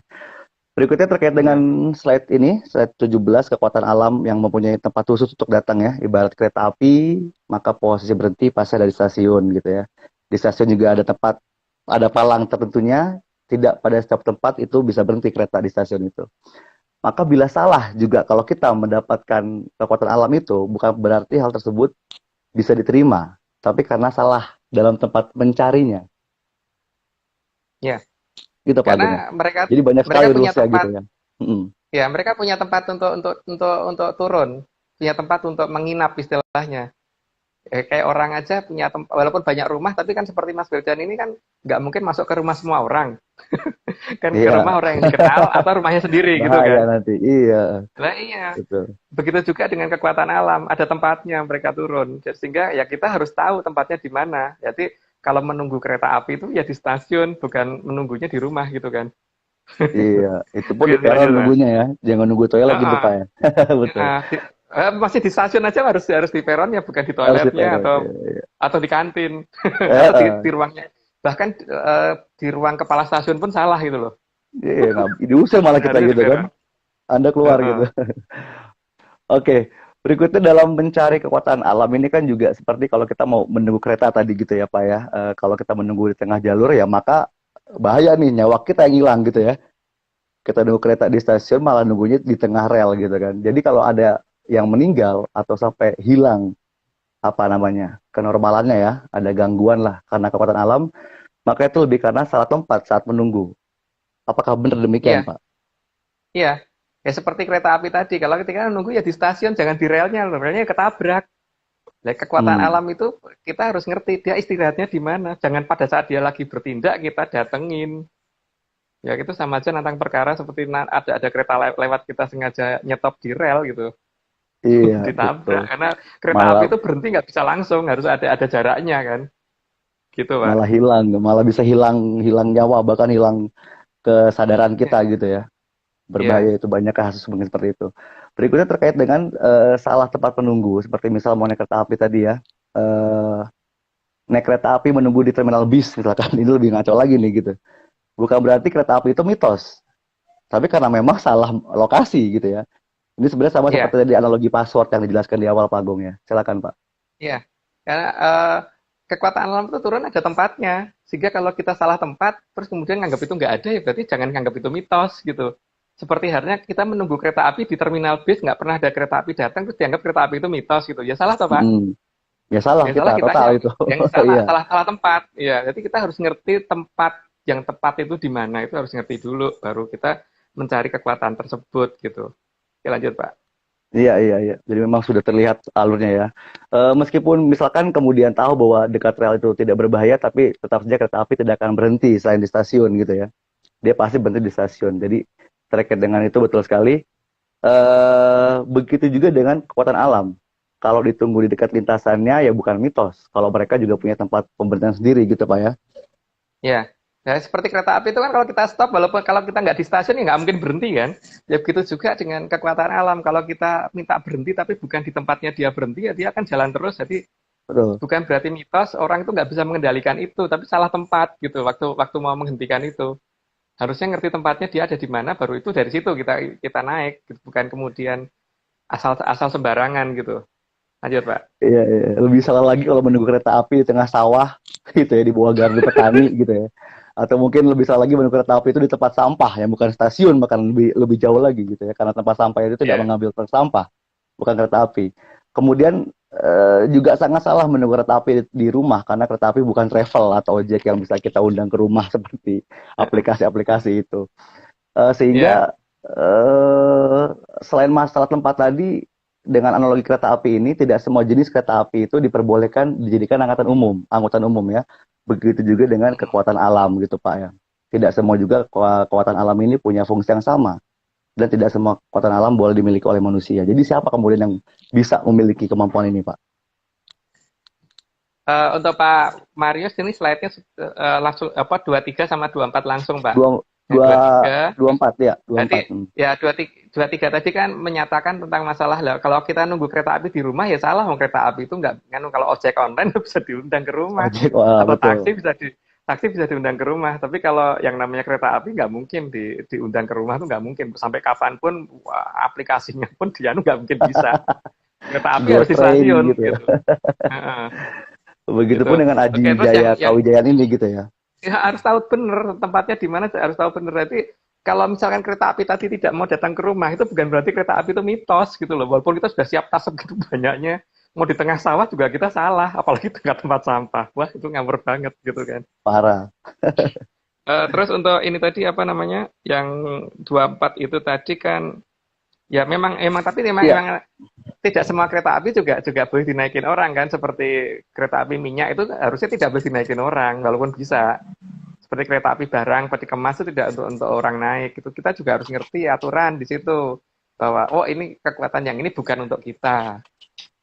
Berikutnya terkait dengan Benar. slide ini, slide 17, kekuatan alam yang mempunyai tempat khusus untuk datang ya, ibarat kereta api, maka posisi berhenti pasti ada di stasiun gitu ya. Di stasiun juga ada tempat, ada palang tertentunya, tidak pada setiap tempat itu bisa berhenti kereta di stasiun itu. Maka bila salah juga kalau kita mendapatkan kekuatan alam itu, bukan berarti hal tersebut bisa diterima, tapi karena salah dalam tempat mencarinya, Ya, gitu Pak Agung ya. karena mereka Jadi banyak mereka sekali punya rules ya gitu tempat. ya. Mm-mm. Ya, mereka punya tempat untuk turun, punya tempat untuk menginap istilahnya. Kayak orang aja punya tempat, walaupun banyak rumah, tapi kan seperti Mas Wildan ini kan nggak mungkin masuk ke rumah semua orang. Kan ke Iya, rumah orang yang dikenal atau rumahnya sendiri gitu bahaya kan. nanti. Iya, Nah iya, betul. begitu juga dengan kekuatan alam, ada tempatnya mereka turun. Sehingga ya kita harus tahu tempatnya di mana. Jadi kalau menunggu kereta api itu ya di stasiun, bukan menunggunya di rumah gitu kan. Iya, itu pun di Gitu aja, peron Mas. nunggunya ya. Jangan nunggu toilet gitu Pak Heeh. ya. Betul. Nah, masih di stasiun aja harus harus di peronnya, bukan di Harus di toiletnya peron. Iya, iya. atau di kantin atau Eh, di ruangnya. Bahkan di ruang kepala stasiun pun salah gitu loh. iya, diusir malah kita Harusnya di gitu kan. peron. Anda keluar gitu. Heeh. Oke, berikutnya dalam mencari kekuatan alam ini kan juga seperti kalau kita mau menunggu kereta tadi gitu ya Pak ya. Kalau kita menunggu di tengah jalur ya maka bahaya nih nyawa kita yang hilang gitu ya. Kita nunggu kereta di stasiun malah nunggunya di tengah rel gitu kan. Jadi kalau ada yang meninggal atau sampai hilang apa namanya kenormalannya ya, ada gangguan lah karena kekuatan alam, maka itu lebih karena salah tempat saat menunggu. Apakah benar demikian, Iya, Pak? iya. Ya seperti kereta api tadi, kalau ketika nunggu ya di stasiun, jangan di relnya, relnya ketabrak. Nah, kekuatan Hmm, alam itu kita harus ngerti dia istirahatnya di mana. Jangan pada saat dia lagi bertindak kita datengin. Ya itu sama aja nantang perkara seperti ada kereta lewat kita sengaja nyetop di rel gitu. iya betul. Ditabrak karena kereta api Malah itu berhenti nggak bisa langsung, harus ada jaraknya kan. Gitu, Pak. malah hilang, malah bisa hilang hilang nyawa bahkan hilang kesadaran Ya, kita gitu ya. iya, Berbahaya itu banyak kasus mungkin seperti itu. Berikutnya terkait dengan salah tempat menunggu, seperti misal mau naik kereta api tadi ya. Eh, naik kereta api menunggu di terminal bis misalkan ini lebih ngaco lagi nih gitu. Bukan berarti kereta api itu mitos, tapi karena memang salah lokasi gitu ya. Ini sebenarnya sama iya, seperti tadi analogi password yang dijelaskan di awal Pak Agung ya. Silakan Pak. iya. Karena kekuatan alam itu turun ada tempatnya. Sehingga kalau kita salah tempat, terus kemudian nganggap itu nggak ada, ya berarti jangan nganggap itu mitos gitu. Seperti halnya kita menunggu kereta api di terminal bis, nggak pernah ada kereta api datang, terus dianggap kereta api itu mitos gitu. Ya salah toh, Pak? Hmm. Ya salah Yang salah kita total kitanya itu. yang salah Iya. salah salah tempat. Ya, jadi kita harus ngerti tempat yang tepat itu di mana, itu harus ngerti dulu, baru kita mencari kekuatan tersebut gitu. Oke, lanjut, Pak. Iya, iya, iya. Jadi memang sudah terlihat alurnya ya. Meskipun misalkan kemudian tahu bahwa dekat rel itu tidak berbahaya, tapi tetap saja kereta api tidak akan berhenti selain di stasiun gitu ya. Dia pasti berhenti di stasiun. Jadi terkait dengan itu betul sekali. Begitu juga dengan kekuatan alam. Kalau ditunggu di dekat lintasannya ya bukan mitos. Kalau mereka juga punya tempat pemberhentian sendiri gitu Pak ya. Ya. Ya, seperti kereta api itu kan kalau kita stop, walaupun kalau kita nggak di stasiun ya nggak mungkin berhenti kan. Ya begitu juga dengan kekuatan alam. Kalau kita minta berhenti tapi bukan di tempatnya dia berhenti, ya dia akan jalan terus. Jadi Betul. bukan berarti mitos orang itu nggak bisa mengendalikan itu, tapi salah tempat gitu. Waktu waktu mau menghentikan itu, harusnya ngerti tempatnya dia ada di mana, baru itu dari situ kita kita naik, gitu. Bukan kemudian asal asal sembarangan gitu. Lanjut Pak. Iya, iya. Lebih salah lagi kalau menunggu kereta api di tengah sawah gitu ya, di bawah gardu petani gitu ya. Atau mungkin lebih salah lagi menunggu kereta api itu di tempat sampah yang bukan stasiun, bahkan lebih jauh lagi gitu ya. Karena tempat sampah itu tidak Ya, mengambil truk sampah, bukan kereta api. Kemudian juga sangat salah menunggu kereta api di rumah karena kereta api bukan travel atau ojek yang bisa kita undang ke rumah seperti aplikasi-aplikasi itu. ya, Sehingga selain masalah tempat tadi, dengan analogi kereta api ini, tidak semua jenis kereta api itu diperbolehkan dijadikan angkutan umum ya. Begitu juga dengan kekuatan alam gitu Pak ya. Tidak semua juga kekuatan alam ini punya fungsi yang sama. Dan tidak semua kekuatan alam boleh dimiliki oleh manusia. Jadi siapa kemudian yang bisa memiliki kemampuan ini Pak? Untuk Pak Marius ini slide-nya langsung apa 23 sama 24 langsung Pak. Dua, Yang dua, 23 dua empat ya, dua Jadi empat. ya 23 tadi kan menyatakan tentang masalah lah. Kalau kita nunggu kereta api di rumah ya salah, mau kereta api itu nggak kan kalau ojek online bisa diundang ke rumah Ojek, wah, atau betul. taksi bisa diundang ke rumah. Tapi kalau yang namanya kereta api nggak mungkin diundang ke rumah tuh nggak mungkin. Sampai kapanpun wah, aplikasinya pun dia nggak mungkin bisa. Kereta api harus di GoTrain stasiun gitu ya. gitu. Heeh, gitu. Begitupun dengan Oke, Aji terus Jaya yang Kawijayaan ini gitu ya. ya harus tahu benar tempatnya di mana harus tahu benar. Jadi kalau misalkan kereta api tadi tidak mau datang ke rumah itu bukan berarti kereta api itu mitos gitu loh. Walaupun kita sudah siap tas segitu banyaknya, mau di tengah sawah juga kita salah, apalagi tengah tempat sampah. Wah itu ngawur banget gitu kan. Parah. Terus untuk ini tadi apa namanya yang 24 itu tadi kan ya memang tapi Iya, memang tidak semua kereta api juga juga boleh dinaikin orang kan seperti kereta api minyak itu harusnya tidak boleh dinaikin orang walaupun bisa seperti kereta api barang peti kemas itu tidak untuk orang naik itu kita juga harus ngerti aturan di situ bahwa oh ini kekuatan yang ini bukan untuk kita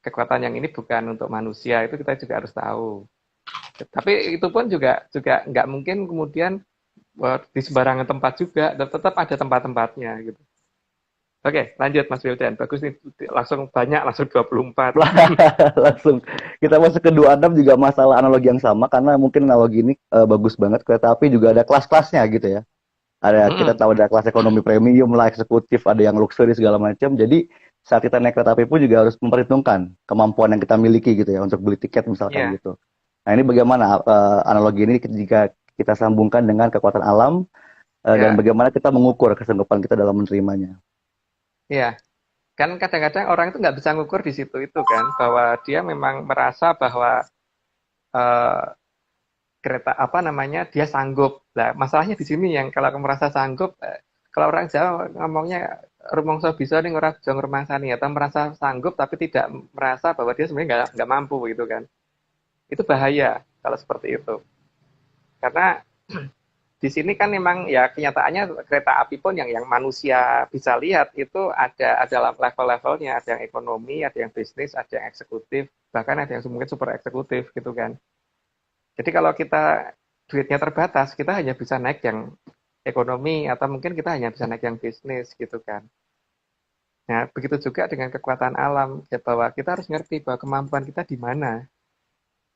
kekuatan yang ini bukan untuk manusia itu kita juga harus tahu tapi itu pun juga juga nggak mungkin kemudian di sembarangan tempat juga tetap ada tempat-tempatnya gitu. Oke, lanjut Mas Wildan. Bagus nih, langsung banyak, langsung 24. langsung kita masuk ke 26 juga masalah analogi yang sama karena mungkin analogi ini bagus banget. Kereta api juga ada kelas-kelasnya gitu ya. Ada kita tahu ada kelas ekonomi premium lah, eksekutif, ada yang luxury segala macam. Jadi saat kita naik kereta api pun juga harus memperhitungkan kemampuan yang kita miliki gitu ya untuk beli tiket misalkan Iya, gitu. Nah ini bagaimana analogi ini jika kita sambungkan dengan kekuatan alam dan iya, bagaimana kita mengukur kesanggupan kita dalam menerimanya. iya. Kan kadang-kadang orang itu nggak bisa ngukur di situ itu kan, bahwa dia memang merasa bahwa eh, kereta apa namanya dia sanggup. Nah, masalahnya di sini yang kalau merasa sanggup, kalau orang Jawa ngomongnya rumongso bisa nih ora bisa ngrumangsani atau merasa sanggup tapi tidak merasa bahwa dia sebenarnya nggak mampu gitu kan. Itu bahaya kalau seperti itu. Karena di sini kan memang ya kenyataannya kereta api pun yang manusia bisa lihat itu ada level-levelnya, ada yang ekonomi, ada yang bisnis, ada yang eksekutif, bahkan ada yang mungkin super eksekutif gitu kan. Jadi kalau kita duitnya terbatas, kita hanya bisa naik yang ekonomi atau mungkin kita hanya bisa naik yang bisnis gitu kan. Nah, begitu juga dengan kekuatan alam, ya bahwa kita harus ngerti bahwa kemampuan kita di mana.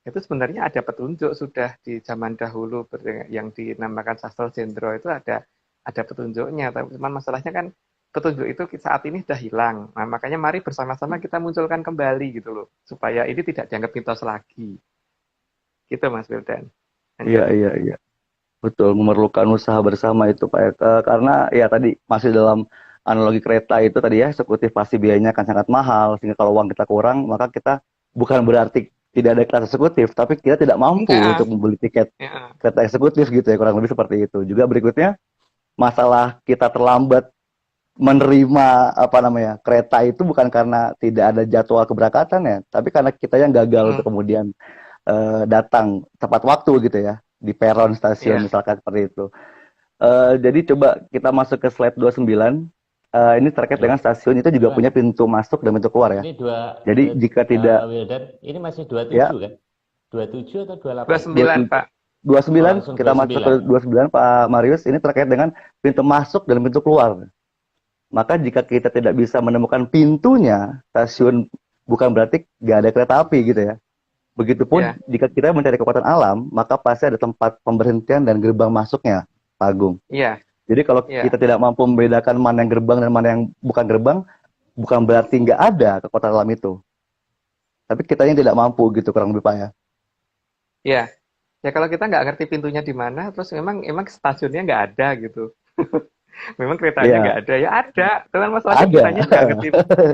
Itu sebenarnya ada petunjuk sudah di zaman dahulu yang dinamakan sastra Jendro itu ada petunjuknya, tapi cuman masalahnya kan petunjuk itu saat ini sudah hilang. Nah, makanya mari bersama-sama kita munculkan kembali gitu loh, supaya ini tidak dianggap mitos lagi. Gitu Mas Wildan. Iya, Lanjut. iya, iya. Betul, memerlukan usaha bersama itu Pak Eka. Karena ya tadi masih dalam analogi kereta itu tadi ya, eksekutif pasti biayanya akan sangat mahal, sehingga kalau uang kita kurang, maka kita bukan berarti tidak ada kelas eksekutif, tapi kita tidak mampu Enggak. untuk membeli tiket Ya, kereta eksekutif gitu ya, kurang lebih seperti itu. Juga berikutnya, masalah kita terlambat menerima apa namanya kereta itu bukan karena tidak ada jadwal keberangkatan ya, tapi karena kita yang gagal untuk kemudian datang tepat waktu gitu ya di peron stasiun ya, misalkan seperti itu. Jadi coba kita masuk ke slide 29. Ini terkait dengan Ya, stasiun itu juga Mas. punya pintu masuk dan pintu keluar ya. Ini dua, Jadi jika tidak Wildan, ini masih ya 27 kan? 27 atau 28 ya? 29 Pak. 29 langsung kita masuk ke 29. 29 Pak Marius, ini terkait dengan pintu masuk dan pintu keluar. Maka jika kita tidak bisa menemukan pintunya, stasiun bukan berarti nggak ada kereta api gitu ya. Begitupun Ya, jika kita mencari kekuatan alam, maka pasti ada tempat pemberhentian dan gerbang masuknya, Pak Agung. iya, Jadi kalau iya, kita tidak mampu membedakan mana yang gerbang dan mana yang bukan gerbang, bukan berarti nggak ada kekuatan alam itu. Tapi kita yang tidak mampu gitu kurang lebih Pak ya. iya. Ya kalau kita nggak ngerti pintunya di mana, terus emang stasiunnya nggak ada gitu. Memang keretanya Iya, nggak ada, ya ada. Cuman masalahnya ada. kitanya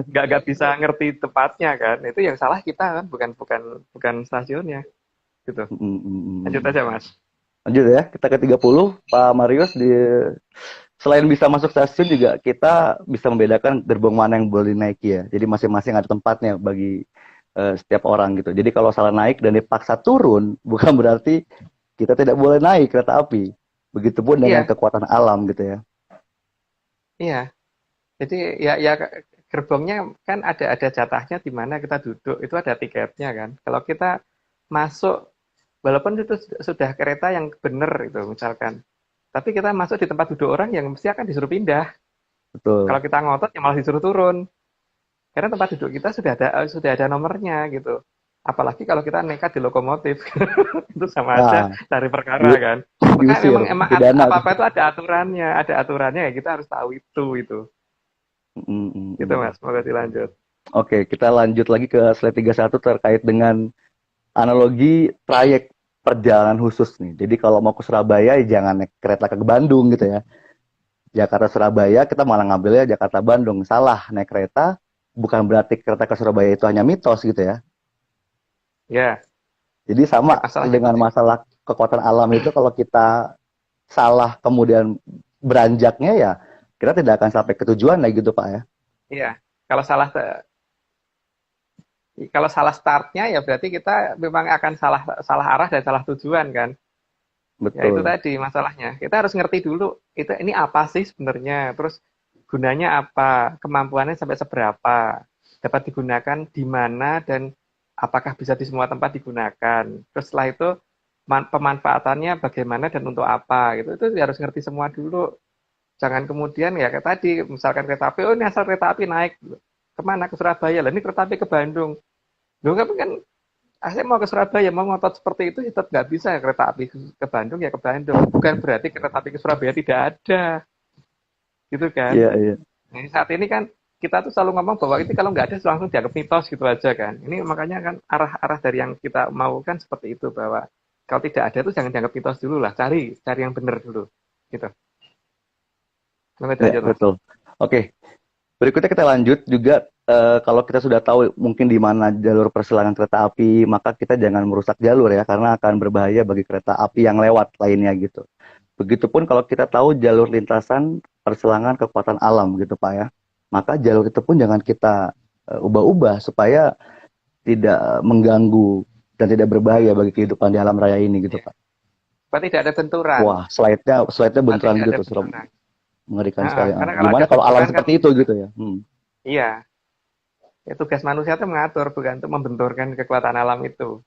nggak bisa ngerti tempatnya kan. Itu yang salah kita kan, bukan stasiunnya gitu. Lanjut aja Mas. Lanjut ya, kita ke 30 Pak Marius, selain bisa masuk stasiun juga kita bisa membedakan gerbong mana yang boleh dinaiki ya. Jadi masing-masing ada tempatnya bagi setiap orang gitu. Jadi kalau salah naik dan dipaksa turun, bukan berarti kita tidak boleh naik kereta api. Begitupun dengan Iya, kekuatan alam gitu ya. iya. Jadi ya gerbongnya kan ada jatahnya di mana kita duduk, itu ada tiketnya kan. Kalau kita masuk, walaupun itu sudah kereta yang benar itu misalkan, tapi kita masuk di tempat duduk orang yang mesti akan disuruh pindah. Kalau Betul. kita ngotot ya malah disuruh turun. Karena tempat duduk kita sudah ada nomornya gitu. Apalagi kalau kita nekat di lokomotif, itu sama aja Nah, cari perkara di- kan. Maka diusir, emang pidana tuh. apa-apa itu ada aturannya ya kita harus tahu itu. Mm, mm, Gitu mm. Mas, semoga dilanjut. Oke, kita lanjut lagi ke slide 31 terkait dengan analogi trayek perjalanan khusus nih. Jadi kalau mau ke Surabaya ya jangan naik kereta ke Bandung gitu ya. Jakarta Surabaya kita malah ngambilnya Jakarta Bandung. Salah naik kereta, bukan berarti kereta ke Surabaya itu hanya mitos gitu ya. Ya, Jadi ya sama masalahnya dengan itu. masalah kekuatan alam itu kalau kita salah kemudian beranjaknya ya kita tidak akan sampai ke tujuan lagi gitu Pak ya. Iya, kalau salah kalau salah startnya ya berarti kita memang akan salah salah arah dan salah tujuan kan. Ya itu Betul. tadi masalahnya. Kita harus ngerti dulu ini apa sih sebenarnya, terus gunanya apa, kemampuannya sampai seberapa, dapat digunakan di mana dan apakah bisa di semua tempat digunakan. Terus setelah itu pemanfaatannya bagaimana dan untuk apa gitu. Itu harus ngerti semua dulu. Jangan kemudian ya kayak tadi misalkan kereta api, oh ini asal kereta api naik kemana ke Surabaya, lah ini kereta api ke Bandung. Loh kan saya mau ke Surabaya, mau ngotot seperti itu, tetap nggak bisa ya kereta api ke Bandung ya ke Bandung. Bukan berarti kereta api ke Surabaya tidak ada, gitu kan? Iya, iya. Nah, saat ini kan kita tuh selalu ngomong bahwa itu kalau nggak ada langsung dianggap mitos gitu aja kan. Ini makanya kan arah-arah dari yang kita mau kan seperti itu bahwa kalau tidak ada tuh jangan dianggap mitos dulu lah, cari yang benar dulu, gitu. Lanjut Ya, lanjut mas. betul. Oke, berikutnya kita lanjut juga kalau kita sudah tahu mungkin di mana jalur persilangan kereta api, maka kita jangan merusak jalur ya karena akan berbahaya bagi kereta api yang lewat lainnya gitu. Begitupun kalau kita tahu jalur lintasan persilangan kekuatan alam gitu Pak ya. Maka jalur itu pun jangan kita ubah-ubah supaya tidak mengganggu dan tidak berbahaya bagi kehidupan di alam raya ini gitu Ya. Pak. Supaya tidak ada benturan. Wah, slide-nya Supaya benturan tidak gitu ada tuh, serem, benturan. mengerikan Nah, sekali. karena kalau ada Gimana kalau alam benturan kan, seperti itu gitu ya? iya. Ya, tugas manusia itu mengatur, bukan untuk membenturkan kekuatan alam itu.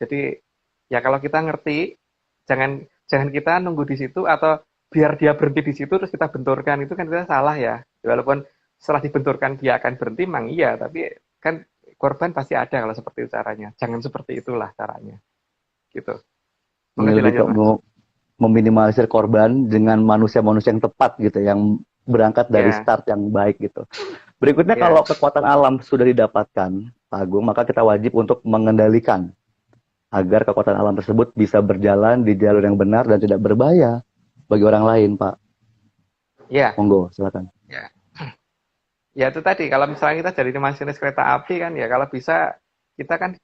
Jadi ya kalau kita ngerti, jangan jangan kita nunggu di situ atau biar dia berhenti di situ terus kita benturkan itu kan kita salah ya. Walaupun setelah dibenturkan dia akan berhenti, memang iya, tapi kan korban pasti ada kalau seperti itu caranya. Jangan seperti itulah caranya. Gitu. Ini Mungkin lebih ke dilanjut mas. meminimalisir korban dengan manusia-manusia yang tepat gitu, yang berangkat dari Ya, start yang baik gitu. Berikutnya ya, kalau kekuatan alam sudah didapatkan, Pak Agung, maka kita wajib untuk mengendalikan agar kekuatan alam tersebut bisa berjalan di jalur yang benar dan tidak berbahaya bagi orang lain, Pak. ya, Monggo, silakan. ya. Ya itu tadi, kalau misalnya kita jadi masinis kereta api kan ya kalau bisa kita kan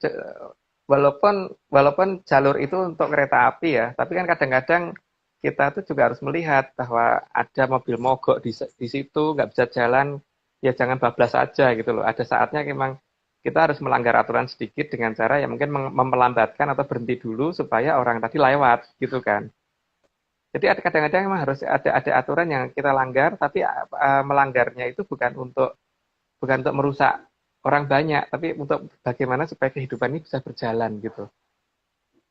walaupun jalur itu untuk kereta api ya, tapi kan kadang-kadang kita tuh juga harus melihat bahwa ada mobil mogok di situ nggak bisa jalan, ya jangan bablas saja gitu loh. Ada saatnya memang kita harus melanggar aturan sedikit dengan cara ya mungkin melambatkan atau berhenti dulu supaya orang tadi lewat gitu kan. Jadi kadang-kadang memang harus ada aturan yang kita langgar, tapi melanggarnya itu bukan untuk merusak orang banyak, tapi untuk bagaimana supaya kehidupan ini bisa berjalan gitu.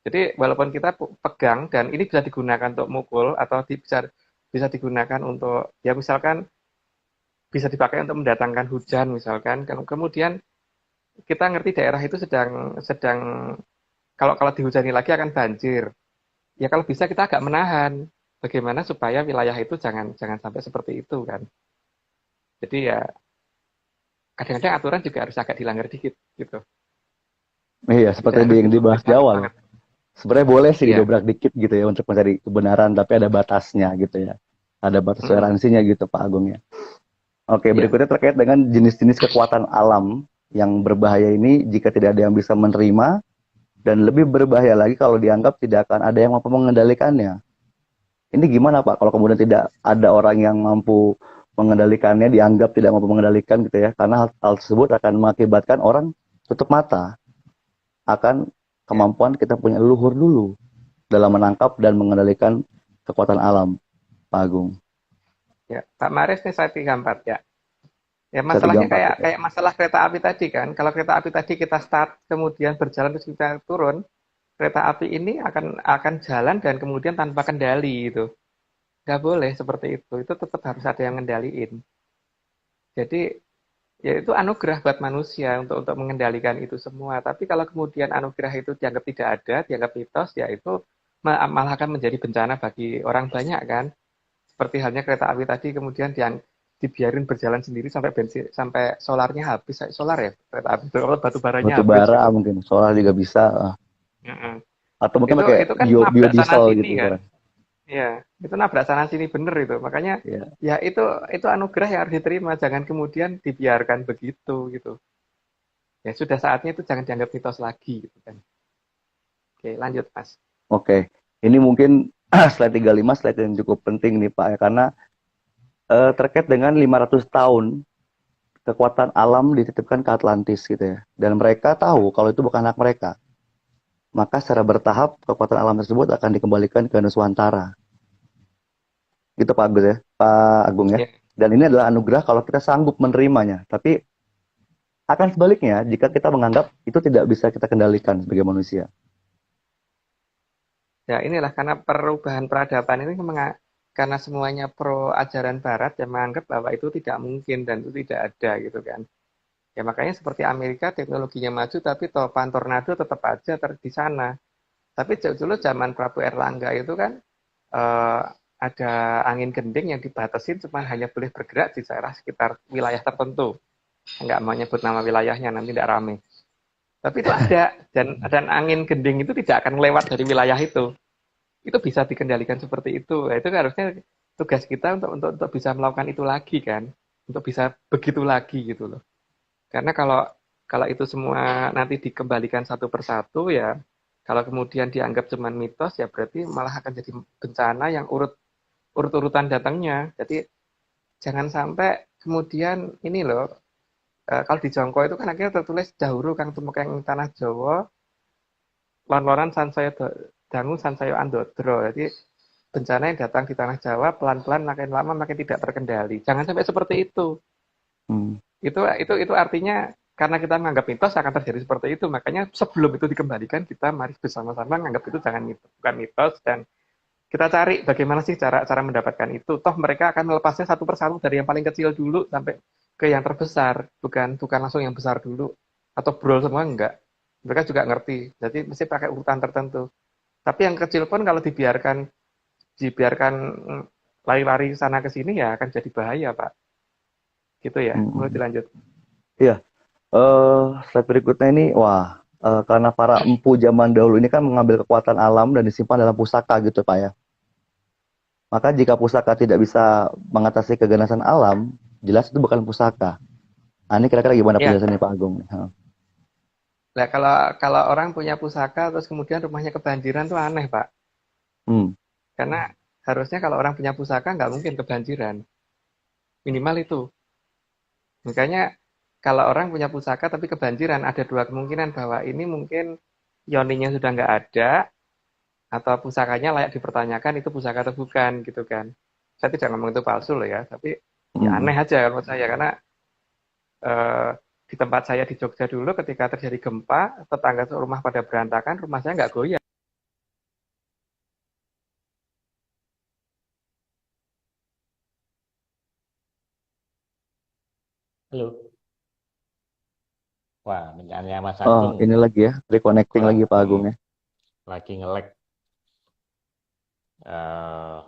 Jadi walaupun kita pegang dan ini bisa digunakan untuk mukul atau bisa bisa digunakan untuk ya misalkan bisa dipakai untuk mendatangkan hujan misalkan. Kemudian kita ngerti daerah itu sedang sedang kalau kalau dihujani lagi akan banjir. Ya kalau bisa kita agak menahan bagaimana supaya wilayah itu jangan jangan sampai seperti itu kan. Jadi ya kadang-kadang aturan juga harus agak dilanggar dikit gitu. Iya, Tidak seperti harus yang dibahas di banget awal. banget. Sebenarnya boleh sih Iya. didobrak dikit gitu ya untuk mencari kebenaran, tapi ada batasnya gitu ya. Ada batas Mm-mm. toleransinya gitu Pak Agung ya. Oke, Iya. berikutnya terkait dengan jenis-jenis kekuatan alam yang berbahaya ini jika tidak ada yang bisa menerima, dan lebih berbahaya lagi kalau dianggap tidak akan ada yang mampu mengendalikannya. Ini gimana Pak kalau kemudian tidak ada orang yang mampu mengendalikannya, dianggap tidak mampu mengendalikan gitu ya, karena hal tersebut akan mengakibatkan orang tutup mata akan Ya. kemampuan kita punya leluhur dulu dalam menangkap dan mengendalikan kekuatan alam, Pak Agung. Ya. Pak Maris nih saya 34 ya. Ya Saya tiga masalahnya empat kayak ya. kayak masalah kereta api tadi kan. Kalau kereta api tadi kita start kemudian berjalan terus kita turun, kereta api ini akan jalan dan kemudian tanpa kendali itu. Nggak boleh seperti itu. Itu tetap harus ada yang ngendaliin. Jadi ya itu anugerah buat manusia untuk mengendalikan itu semua. Tapi kalau kemudian anugerah itu dianggap tidak ada, dianggap mitos, ya itu malah akan menjadi bencana bagi orang banyak kan. Seperti halnya kereta api tadi kemudian dibiarin berjalan sendiri sampai bensin sampai solarnya habis, solar ya kereta api itu kalau batu baranya Batu habis bara gitu. mungkin, solar juga bisa, Heeh. atau mungkin Itu pakai itu kan nabrak sana biodiesel sini gitu kan. sekarang. Ya, itu nabrak sana sini bener itu. Makanya Ya. ya itu anugerah yang harus diterima, jangan kemudian dibiarkan begitu gitu. Ya sudah saatnya itu jangan dianggap mitos lagi gitu kan. Oke, lanjut Mas. Oke, ini mungkin slide 35, slide yang cukup penting nih Pak ya, karena terkait dengan 500 tahun kekuatan alam dititipkan ke Atlantis gitu ya. Dan mereka tahu kalau itu bukan hak mereka. Maka secara bertahap kekuatan alam tersebut akan dikembalikan ke Nuswantara. Gitu Pak Agus ya, Pak Agung ya. Ya, Dan ini adalah anugerah kalau kita sanggup menerimanya. Tapi akan sebaliknya jika kita menganggap itu tidak bisa kita kendalikan sebagai manusia. ya inilah karena perubahan peradaban ini karena semuanya pro ajaran barat yang menganggap bahwa itu tidak mungkin dan itu tidak ada gitu kan. Ya makanya seperti Amerika teknologinya maju tapi topan tornado tetap aja di sana. Tapi dulu zaman Prabu Erlangga itu kan eh, ada angin gending yang dibatasin cuma hanya boleh bergerak di daerah sekitar wilayah tertentu. Enggak mau nyebut nama wilayahnya nanti tidak rame. Tapi itu ada dan angin gending itu tidak akan lewat dari wilayah itu bisa dikendalikan seperti itu. Nah, itu kan harusnya tugas kita untuk bisa melakukan itu lagi kan, untuk bisa begitu lagi gitu loh. Karena kalau kalau itu semua nanti dikembalikan satu persatu ya, kalau kemudian dianggap cuma mitos ya berarti malah akan jadi bencana yang urut-urutan datangnya. Jadi jangan sampai kemudian ini loh, kalau di Jongko itu kan akhirnya tertulis dahulu kang tumekeng tanah Jawa, lon-lonan sansaya dangu sansaya andodro. Jadi bencana yang datang di tanah Jawa pelan-pelan makin lama makin tidak terkendali. Jangan sampai seperti itu. Hmm. Itu artinya karena kita menganggap mitos akan terjadi seperti itu. Makanya sebelum itu dikembalikan kita mari bersama-sama menganggap itu jangan mitos, bukan mitos dan kita cari bagaimana sih cara cara mendapatkan itu. Toh mereka akan melepasnya satu persatu dari yang paling kecil dulu sampai ke yang terbesar, bukan langsung yang besar dulu atau brol semua enggak. Mereka juga ngerti. Jadi mesti pakai urutan tertentu. Tapi yang kecil pun kalau dibiarkan lari-lari sana ke sini ya akan jadi bahaya, Pak. Gitu ya. Mau Hmm. dilanjut. Iya, slide berikutnya ini, wah, karena para empu zaman dahulu ini kan mengambil kekuatan alam dan disimpan dalam pusaka gitu Pak ya. Maka jika pusaka tidak bisa mengatasi keganasan alam, jelas itu bukan pusaka. Nah, ini kira-kira gimana Ya, penjelasannya Pak Agung? nah kalau orang punya pusaka terus kemudian rumahnya kebanjiran tuh aneh, Pak. Hmm. Karena harusnya kalau orang punya pusaka nggak mungkin kebanjiran. Minimal itu. Makanya kalau orang punya pusaka tapi kebanjiran, ada dua kemungkinan bahwa ini mungkin yoninya sudah nggak ada, atau pusakanya layak dipertanyakan itu pusaka atau bukan gitu kan. Saya tidak ngomong itu palsu loh ya, tapi ya Hmm. aneh aja kalau saya karena eh, di tempat saya di Jogja dulu ketika terjadi gempa, tetangga rumah pada berantakan, rumah saya nggak goyah. Halo. Wah, minyaknya Mas Oh, Agung ini lagi ya, reconnecting kurang, lagi Pak Agung ya. lagi nge-lag. Eh,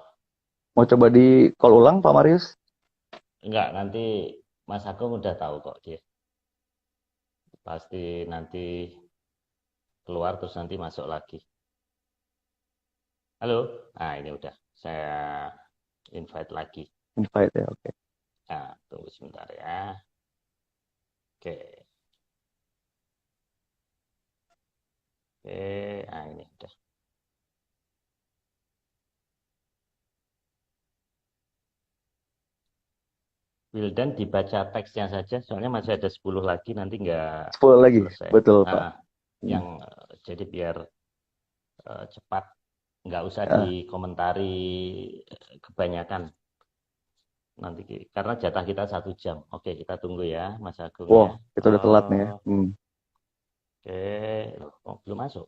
Mau coba di call ulang Pak Marius? enggak, nanti Mas Agung udah tahu kok dia. Pasti nanti keluar terus nanti masuk lagi. Halo. Nah, ini udah. Saya invite lagi. Invite ya, oke. Nah, tunggu sebentar ya. Oke. Oke, nah ini udah. Wildan dibaca teksnya saja, soalnya masih ada 10 lagi, nanti nggak 10 lagi, selesai. betul Pak. Nah, yang jadi biar cepat, nggak usah Ya. dikomentari kebanyakan nanti, karena jatah kita 1 jam. Oke, kita tunggu ya, Mas Agung Wow, ya. kita udah telat nih ya. Oke, loh, kok belum masuk?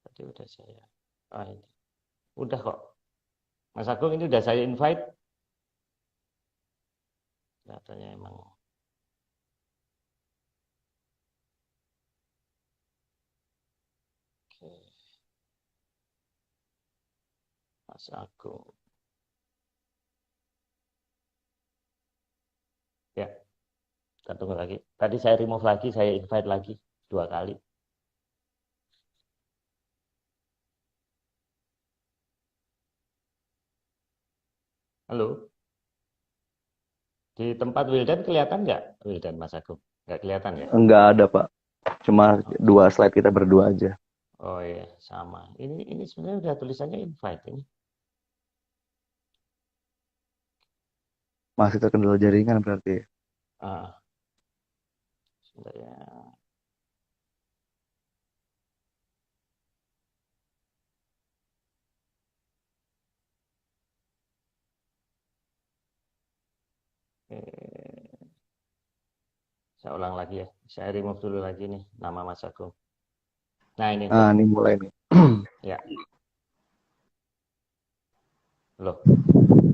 Tadi udah saya. Ah, ini. Udah kok. Mas Agung ini udah saya invite. Katanya emang. Oke. Mas Agung. Ya, kita tunggu lagi. Tadi saya remove lagi, saya invite lagi 2 kali. Halo. Di tempat Wildan kelihatan nggak? Wildan, Mas Agung? Nggak kelihatan ya? Enggak ada Pak, cuma 2 slide kita berdua aja. Oh iya, sama. Ini sebenarnya udah tulisannya invite ini. Masih terkendala jaringan berarti. Ah, sebentar ya. Saya ulang lagi ya. Saya remove dulu lagi nih nama Mas Agung. Nah ini udah. Ini mulai nih. Ya. Loh,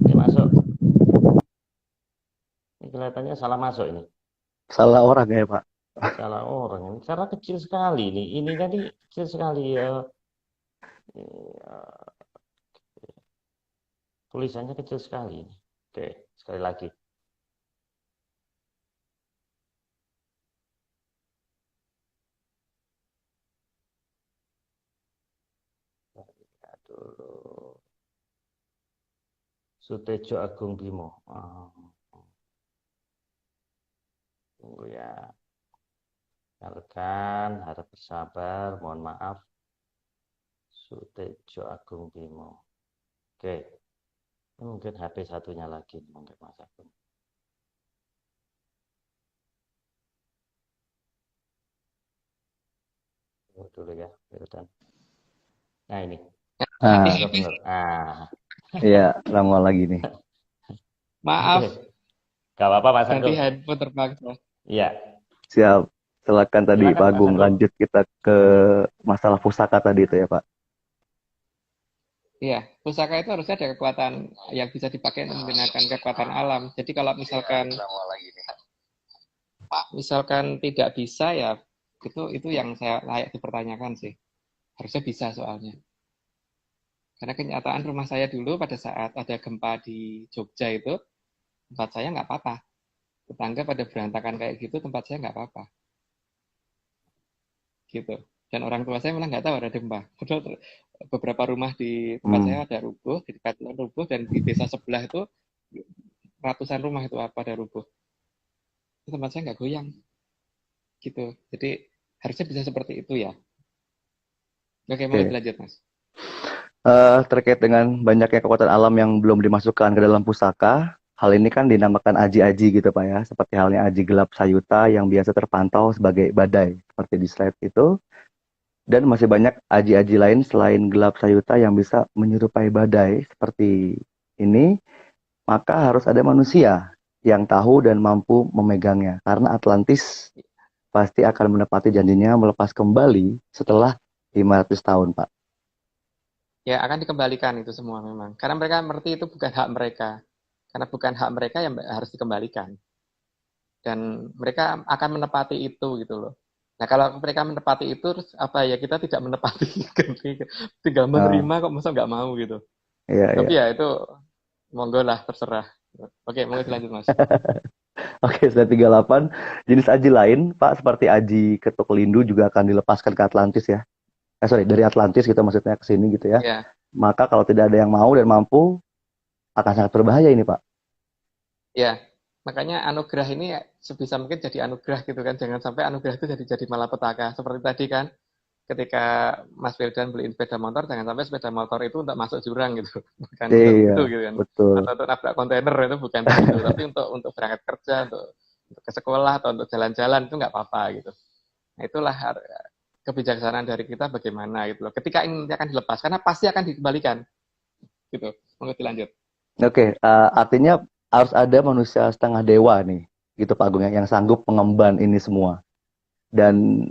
ini masuk. Ini kelihatannya salah masuk ini. Salah orang ya Pak. Salah orang. Ini karena kecil sekali ini. Ini tadi kecil sekali ya. Tulisannya kecil sekali ini. Oke, sekali lagi. Lihat dulu. Sutejo Agung Bimo. Tunggu ya. Rekan, harap bersabar. Mohon maaf. Sutejo Agung Bimo. Oke. Ini mungkin HP satunya lagi. Mungkin Mas Agung. Tunggu dulu ya. Wildan. Nah ini. Benar. Iya, Ramon lagi nih. Maaf, gak apa-apa Mas ganti Agung. handphone terpaksa. Iya. Siap. Silakan tadi Silakan, Pak Mas Agung, Agung. lanjut kita ke masalah pusaka tadi itu ya Pak. Iya, pusaka itu harusnya ada kekuatan yang bisa dipakai untuk menggunakan kekuatan alam. Jadi kalau misalkan tidak bisa ya itu yang saya layak dipertanyakan sih. Harusnya bisa soalnya. Karena kenyataan rumah saya dulu pada saat ada gempa di Jogja itu, tempat saya nggak apa-apa. Tetangga pada berantakan kayak gitu, tempat saya nggak apa-apa. Gitu. Dan orang tua saya malah nggak tahu ada gempa. Padahal beberapa rumah di tempat saya ada rubuh, di dekat rubuh, dan di desa sebelah itu ratusan rumah itu pada rubuh. Itu tempat saya nggak goyang. Gitu. Jadi harusnya bisa seperti itu ya. Oke, mulai belajar Mas. Terkait dengan banyaknya kekuatan alam yang belum dimasukkan ke dalam pusaka, hal ini kan dinamakan aji-aji gitu Pak ya, seperti halnya aji gelap sayuta yang biasa terpantau sebagai badai, seperti di slide itu. Dan masih banyak aji-aji lain selain gelap sayuta yang bisa menyerupai badai seperti ini, maka harus ada manusia yang tahu dan mampu memegangnya. Karena Atlantis pasti akan menepati janjinya melepas kembali setelah 500 tahun, Pak. Ya, akan dikembalikan itu semua memang. Karena mereka mengerti itu bukan hak mereka. karena bukan hak mereka yang harus dikembalikan. Dan mereka akan menepati itu gitu loh. Nah kalau mereka menepati itu, terus apa ya, kita tidak menepati, tinggal Ah, menerima kok, masa nggak mau gitu. iya, iya. Tapi ya itu monggo lah, terserah. Oke, monggo dilanjut Mas. Oke, sudah 38. Jenis aji lain, Pak, seperti aji ketuk lindu juga akan dilepaskan ke Atlantis ya. Sorry, dari Atlantis gitu maksudnya ke sini gitu ya. Ya, Maka kalau tidak ada yang mau dan mampu, akan sangat berbahaya ini, Pak. ya. Makanya anugerah ini sebisa mungkin jadi anugerah gitu kan. Jangan sampai anugerah itu jadi malapetaka. Seperti tadi kan, ketika Mas Wildan beliin sepeda motor, jangan sampai sepeda motor itu untuk masuk jurang gitu. Bukan untuk Iya, itu gitu kan. betul. Atau untuk nabrak kontainer, itu bukan begitu. Tapi untuk berangkat kerja, untuk ke sekolah, atau untuk jalan-jalan, itu nggak apa-apa gitu. Nah itulah kebijaksanaan dari kita bagaimana gitu loh. Ketika ini nanti akan dilepas, karena pasti akan dikembalikan gitu. Mau dilanjut. Oke, artinya harus ada manusia setengah dewa nih, gitu Pak Agung, yang sanggup mengemban ini semua. Dan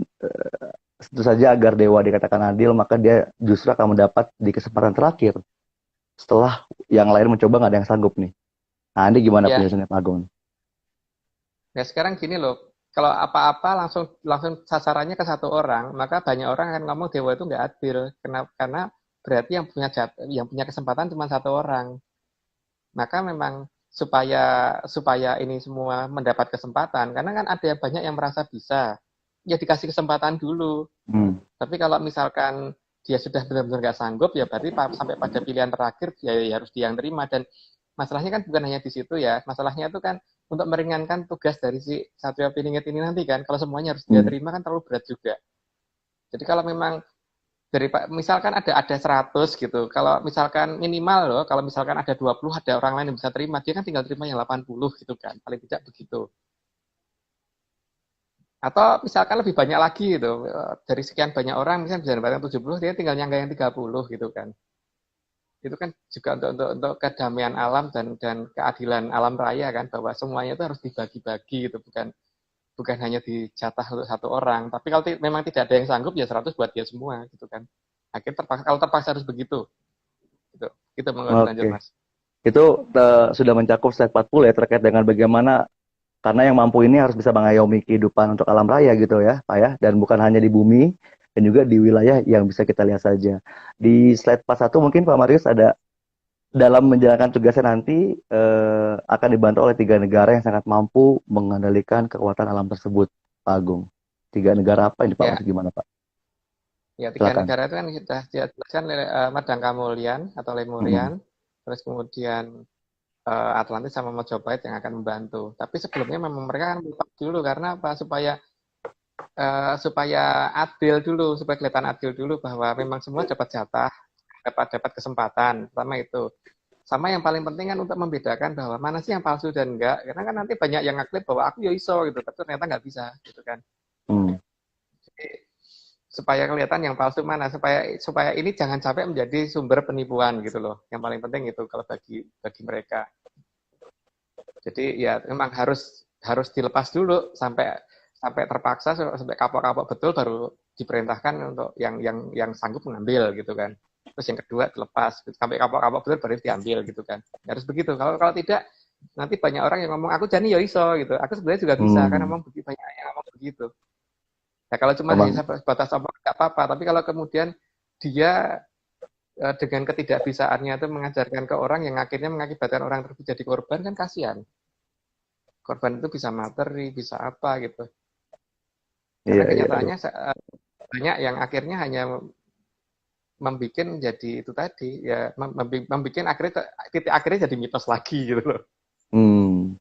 tentu saja agar dewa dikatakan adil, maka dia justru akan mendapat di kesempatan terakhir. Setelah yang lain mencoba nggak ada yang sanggup nih. Nah, ini gimana Ya, penjelasannya Pak Agung? ya sekarang gini loh. Kalau apa-apa langsung langsung sasarannya ke satu orang, maka banyak orang akan ngomong dewa itu nggak adil. Karena berarti yang punya kesempatan cuma satu orang. Maka memang supaya ini semua mendapat kesempatan, karena kan ada banyak yang merasa bisa, ya dikasih kesempatan dulu. Hmm. Tapi kalau misalkan dia sudah benar-benar nggak sanggup, ya berarti sampai pada pilihan terakhir ya harus dia yang terima. Dan masalahnya kan bukan hanya di situ ya, masalahnya itu kan untuk meringankan tugas dari si Satrio Piningit ini nanti kan. Kalau semuanya harus dia Hmm. terima kan terlalu berat juga. Jadi kalau memang dari misalkan ada 100 gitu. Kalau misalkan minimal loh, kalau misalkan ada 20 ada orang lain yang bisa terima, dia kan tinggal terima yang 80 gitu kan. Paling tidak begitu. Atau misalkan lebih banyak lagi gitu. Dari sekian banyak orang misalnya bisa mendapatkan 70, dia tinggal nyangka yang 30 gitu kan. Itu kan juga untuk kedamaian alam dan keadilan alam raya kan, bahwa semuanya itu harus dibagi-bagi gitu, bukan bukan hanya dijatah untuk satu orang. Tapi kalau memang tidak ada yang sanggup, ya 100 buat dia semua gitu kan. Akhirnya terpaksa, kalau terpaksa harus begitu. Gitu. Itu mau dilanjut, Oke. Mas. Itu sudah mencakup slide 40 ya terkait dengan bagaimana karena yang mampu ini harus bisa mengayomi kehidupan untuk alam raya gitu ya, Pak ya, dan bukan hanya di bumi dan juga di wilayah yang bisa kita lihat saja. Di slide 41 mungkin Pak Marius ada dalam menjalankan tugasnya nanti akan dibantu oleh 3 negara yang sangat mampu mengendalikan kekuatan alam tersebut, Pak Agung. 3 negara apa ini Pak? Ya, Maksud gimana Pak? ya, tiga Silakan. negara itu kan kita jelaskan, Madang Kamulyan atau Mm-mm. Lemurian, terus kemudian Atlantis sama Mojopahit yang akan membantu. Tapi sebelumnya memang mereka kan lupa dulu, karena apa? Supaya adil dulu, supaya kelihatan adil dulu bahwa memang semua dapat jatah, dapat kesempatan. Pertama itu. Sama yang paling penting kan untuk membedakan bahwa mana sih yang palsu dan enggak. Karena kan nanti banyak yang ngaklaim bahwa aku yo iso gitu, tapi ternyata nggak bisa gitu kan. Hmm. Jadi, supaya kelihatan yang palsu mana, supaya supaya ini jangan sampai menjadi sumber penipuan gitu loh. Yang paling penting itu kalau bagi mereka. Jadi ya memang harus harus dilepas dulu sampai sampai terpaksa, sampai kapok-kapok betul, baru diperintahkan untuk yang sanggup mengambil gitu kan. Terus yang kedua dilepas sampai kapok-kapok betul, baru diambil gitu kan. Harus begitu. Kalau tidak, nanti banyak orang yang ngomong aku jani yo iso gitu. Aku sebenarnya juga bisa, karena Hmm. ngomong begitu, banyak yang ngomong begitu. Ya kalau cuma hanya Memang sebatas apa nggak apa-apa, tapi kalau kemudian dia dengan ketidakbisaannya itu mengajarkan ke orang yang akhirnya mengakibatkan orang tersebut jadi korban, kan kasihan. Korban itu bisa materi, bisa apa gitu. iya Karena iya. kenyataannya banyak yang akhirnya hanya membuat jadi itu tadi, ya membuat akhirnya titik akhirnya jadi mitos lagi gitu loh. Hmm.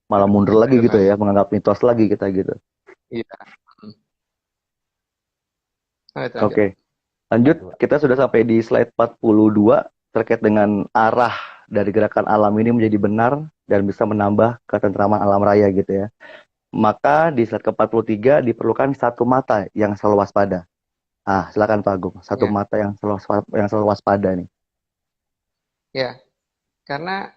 Malah mundur Gitu, lagi gitu Mas. ya, menganggap mitos lagi kita gitu. Iya. Nah, itu lanjut. Oke. Lanjut, kita sudah sampai di slide 42 terkait dengan arah dari gerakan alam ini menjadi benar dan bisa menambah ketentraman alam raya gitu ya. Maka di slide ke-43 diperlukan satu mata yang selalu waspada. Ah, silakan Pak Agung. Satu Ya, mata yang selalu waspada nih. ya. Karena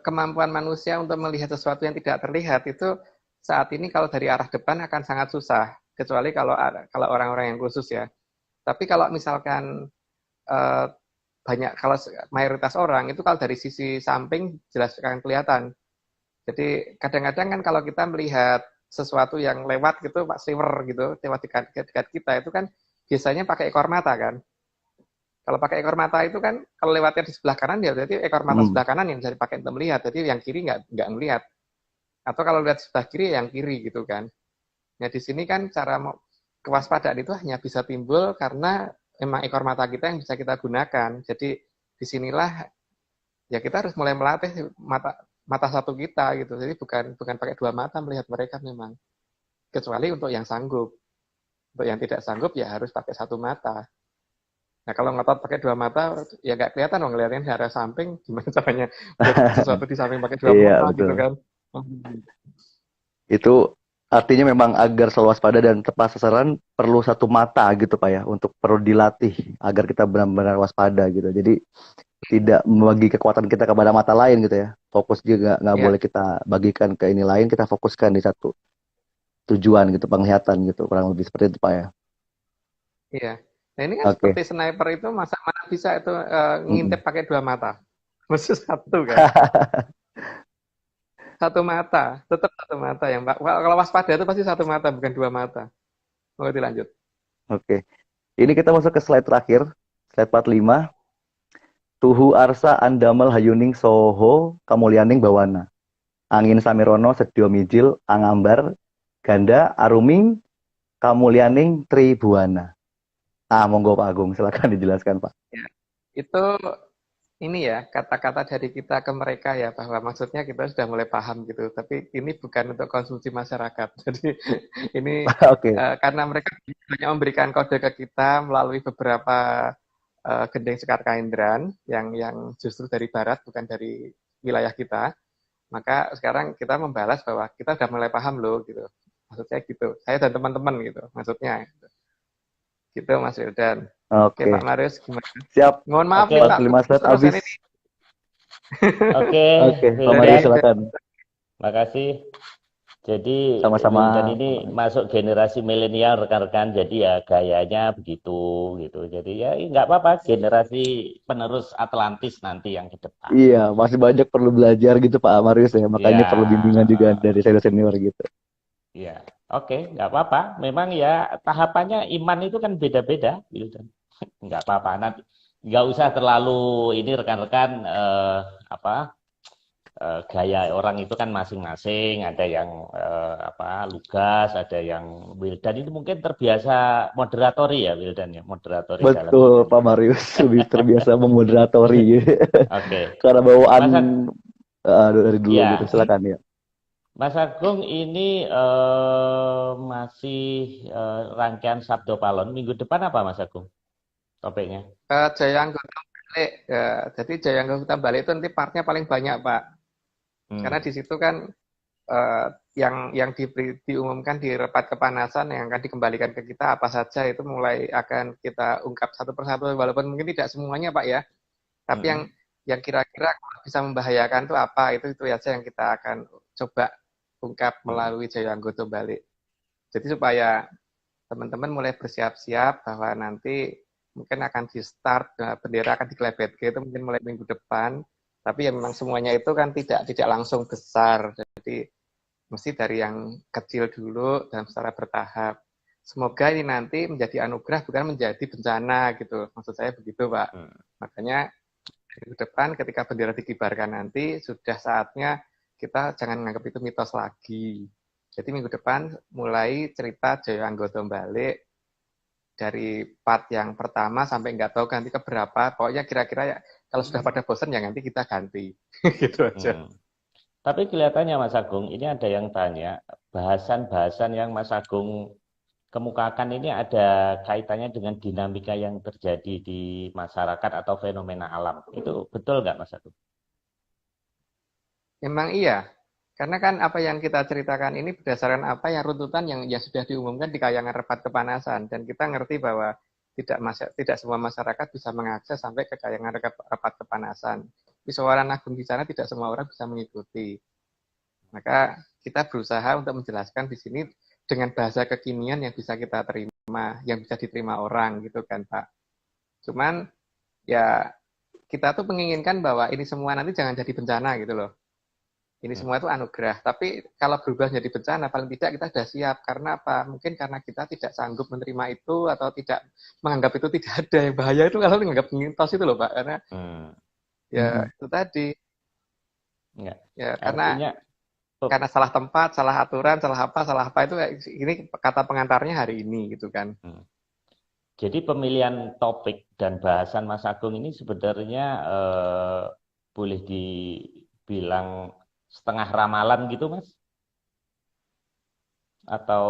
kemampuan manusia untuk melihat sesuatu yang tidak terlihat itu saat ini kalau dari arah depan akan sangat susah, kecuali kalau orang-orang yang khusus ya. Tapi kalau misalkan eh, banyak, kalau mayoritas orang itu kalau dari sisi samping jelas akan kelihatan. Jadi kadang-kadang kan kalau kita melihat sesuatu yang lewat gitu, Pak Sliver gitu, lewat dekat kita itu kan biasanya pakai ekor mata kan. Kalau pakai ekor mata itu kan, kalau lewatnya di sebelah kanan ya berarti ekor mata sebelah kanan yang bisa dipakai untuk melihat. Jadi yang kiri nggak melihat. Atau kalau lihat sebelah kiri yang kiri gitu kan. Nah di sini kan cara kewaspadaan itu hanya bisa timbul karena memang ekor mata kita yang bisa kita gunakan. Jadi disinilah ya kita harus mulai melatih mata satu kita gitu. Jadi bukan pakai dua mata melihat mereka memang. Kecuali untuk yang sanggup. Untuk yang tidak sanggup ya harus pakai satu mata. Nah kalau ngotot pakai dua mata ya nggak kelihatan dong, ngeliatin di arah samping, gimana caranya melihat sesuatu di samping pakai dua Iya, mata betul. gitu kan. Itu artinya memang agar selalu waspada dan tepat sasaran perlu satu mata gitu Pak ya, untuk perlu dilatih agar kita benar-benar waspada gitu. Jadi tidak membagi kekuatan kita kepada mata lain gitu ya. Fokus juga nggak Ya, boleh kita bagikan ke ini lain, kita fokuskan di satu tujuan gitu, penglihatan gitu, kurang lebih seperti itu Pak ya. iya. Nah ini kan Oke. seperti sniper itu masa mana bisa itu ngintip Mm-mm. pakai dua mata. Mesti satu kan. Satu mata, tetap satu mata yang Pak. Kalau waspada itu pasti satu mata, bukan dua mata. Mau dilanjut. Oke. Ini kita masuk ke slide terakhir, slide 45. Tuhu arsa andamel hayuning soho kamulyaning bawana. Angin samirono sedyo mijil angambar ganda aruming kamulyaning tribuana. Monggo Pak Agung, silakan dijelaskan Pak. Ya, itu ini ya kata-kata dari kita ke mereka ya, bahwa maksudnya kita sudah mulai paham gitu, tapi ini bukan untuk konsumsi masyarakat. Jadi ini Oke, karena mereka banyak memberikan kode ke kita melalui beberapa gendeng sekar kaindran yang justru dari barat, bukan dari wilayah kita. Maka sekarang kita membalas bahwa kita sudah mulai paham loh gitu. Maksudnya gitu. Saya dan teman-teman gitu. Maksudnya gitu Mas Wildan. Oke oke. Pak Marius gimana? Siap. Mohon maaf Oke, nih Pak, 45 slide terus-terusan habis. ini. oke, Oke, Pak Dari Marius Wildan, silakan. makasih. Jadi Wildan Sama-sama Pak ini Marius. masuk generasi milenial rekan-rekan, jadi ya gayanya begitu gitu. Jadi ya nggak apa-apa, generasi penerus Atlantis nanti yang ke depan. Iya, masih banyak perlu belajar gitu Pak Marius ya. Makanya Ya, perlu bimbingan juga dari senior-senior gitu. ya, oke, nggak apa-apa. Memang ya tahapannya iman itu kan beda-beda, Wildan. Nggak apa-apa. Nanti nggak usah terlalu ini rekan-rekan apa gaya orang itu kan masing-masing. Ada yang apa lugas, ada yang Wildan itu mungkin terbiasa moderatori ya Wildan ya, moderatori dalam Betul Pak ini. Marius, lebih terbiasa memoderatori Oke, karena bawaan Mas Ag- dari dulu gitu. ya, Silakan ya. Mas Agung ini masih rangkaian Sabdo Palon. Minggu depan apa Mas Agung topiknya? Jaya Anggota balik. Ya, jadi Jaya Anggota balik itu nanti partnya paling banyak Pak. Karena Hmm. di situ kan yang diumumkan di rapat kepanasan yang akan dikembalikan ke kita apa saja itu mulai akan kita ungkap satu persatu, walaupun mungkin tidak semuanya Pak ya, tapi Mm-mm. yang kira-kira bisa membahayakan itu apa, itu aja yang kita akan coba ungkap Mm-mm. melalui Jaya Anggota balik. Jadi supaya teman-teman mulai bersiap-siap bahwa nanti mungkin akan di start bendera akan dikelebet itu mungkin mulai minggu depan, tapi ya memang semuanya itu kan tidak langsung besar, jadi mesti dari yang kecil dulu dan secara bertahap. Semoga ini nanti menjadi anugerah bukan menjadi bencana gitu, maksud saya begitu Pak. Mm. Makanya minggu depan ketika bendera dikibarkan nanti sudah saatnya kita jangan menganggap itu mitos lagi. Jadi minggu depan mulai cerita Jaya Anggota balik dari part yang pertama sampai nggak tahu ganti ke berapa. Pokoknya kira-kira ya kalau sudah pada bosan ya nanti kita ganti. Gitu aja. Mm. Tapi kelihatannya Mas Agung, ini ada yang tanya, bahasan-bahasan yang Mas Agung kemukakan ini ada kaitannya dengan dinamika yang terjadi di masyarakat atau fenomena alam. Itu betul nggak Mas Agung? Memang iya. Karena kan apa yang kita ceritakan ini berdasarkan apa yang runtutan yang sudah diumumkan di kayangan rapat kepanasan, dan kita ngerti bahwa tidak semua masyarakat bisa mengakses sampai ke kayangan rapat kepanasan. Musyawarah Agung di sana tidak semua orang bisa mengikuti. Maka kita berusaha untuk menjelaskan di sini dengan bahasa kekinian yang bisa kita terima, yang bisa diterima orang gitu kan Pak. Cuman ya kita tuh menginginkan bahwa ini semua nanti jangan jadi bencana gitu loh. Ini semua itu anugerah. Tapi kalau berubah jadi bencana, paling tidak kita sudah siap. Karena apa? Mungkin karena kita tidak sanggup menerima itu atau tidak menganggap itu tidak ada. Yang bahaya itu kalau menganggap mitos itu loh, Pak. Karena ya itu tadi. Ya, karena salah tempat, salah aturan, salah apa itu ini kata pengantarnya hari ini gitu kan. Jadi pemilihan topik dan bahasan Mas Agung ini sebenarnya boleh dibilang setengah ramalan gitu, Mas? Atau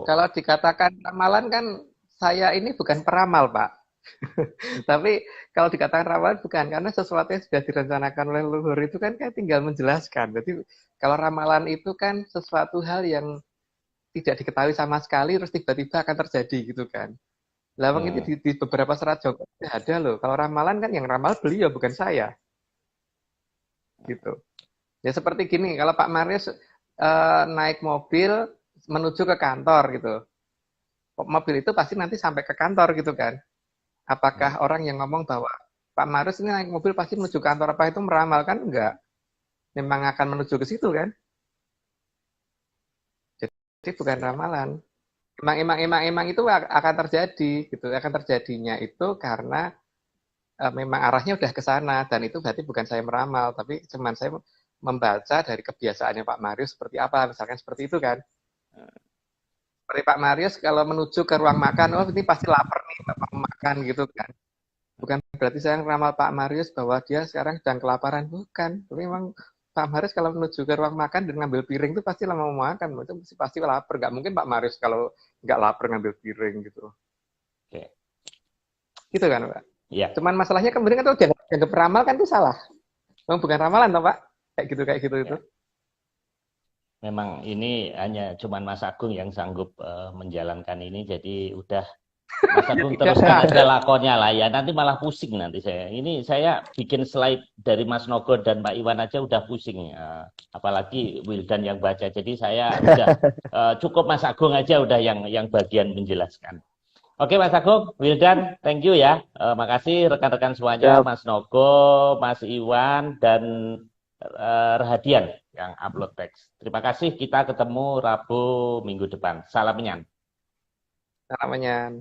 kalau dikatakan ramalan kan saya ini bukan peramal, Pak. Tapi kalau dikatakan ramalan bukan, karena sesuatu yang sudah direncanakan oleh leluhur itu kan tinggal menjelaskan. Jadi kalau ramalan itu kan sesuatu hal yang tidak diketahui sama sekali terus tiba-tiba akan terjadi gitu kan. Lawang itu di beberapa serat Joko ada loh. Kalau ramalan kan yang ramal beliau bukan saya. Gitu. Ya seperti gini, kalau Pak Marius naik mobil menuju ke kantor gitu. Mobil itu pasti nanti sampai ke kantor gitu kan. Apakah orang yang ngomong bahwa Pak Marius ini naik mobil pasti menuju kantor, apa itu meramal? Kan enggak. Memang akan menuju ke situ kan. Jadi bukan ramalan. Emang itu akan terjadi gitu. Akan terjadinya itu karena memang arahnya udah ke sana, dan itu berarti bukan saya meramal, tapi cuman saya membaca dari kebiasaannya Pak Marius seperti apa, misalkan seperti itu kan. Seperti Pak Marius kalau menuju ke ruang makan, oh ini pasti lapar nih, Bapak makan gitu kan. Bukan berarti saya ngeramal Pak Marius bahwa dia sekarang sedang kelaparan, bukan. Tapi memang Pak Marius kalau menuju ke ruang makan dan ngambil piring itu pasti lama mau makan, itu pasti lapar. Gak mungkin Pak Marius kalau nggak lapar ngambil piring gitu. Oke. Gitu kan Pak? Iya. Cuman masalahnya kemudian kan dianggap peramal kan itu salah. Memang bukan ramalan toh Pak? Kayak gitu itu. Memang ini hanya cuman Mas Agung yang sanggup menjalankan ini, jadi udah Mas Agung teruskan aja lakonnya lah ya, nanti malah pusing nanti saya. Ini saya bikin slide dari Mas Nogo dan Pak Iwan aja udah pusing, apalagi Wildan yang baca. Jadi saya udah cukup Mas Agung aja udah yang bagian menjelaskan. Oke Mas Agung, Wildan, thank you ya. Makasih rekan-rekan semuanya, Mas Nogo, Mas Iwan, dan Rahadian yang upload teks. Terima kasih, kita ketemu Rabu minggu depan. Salam menyan. Salam menyan.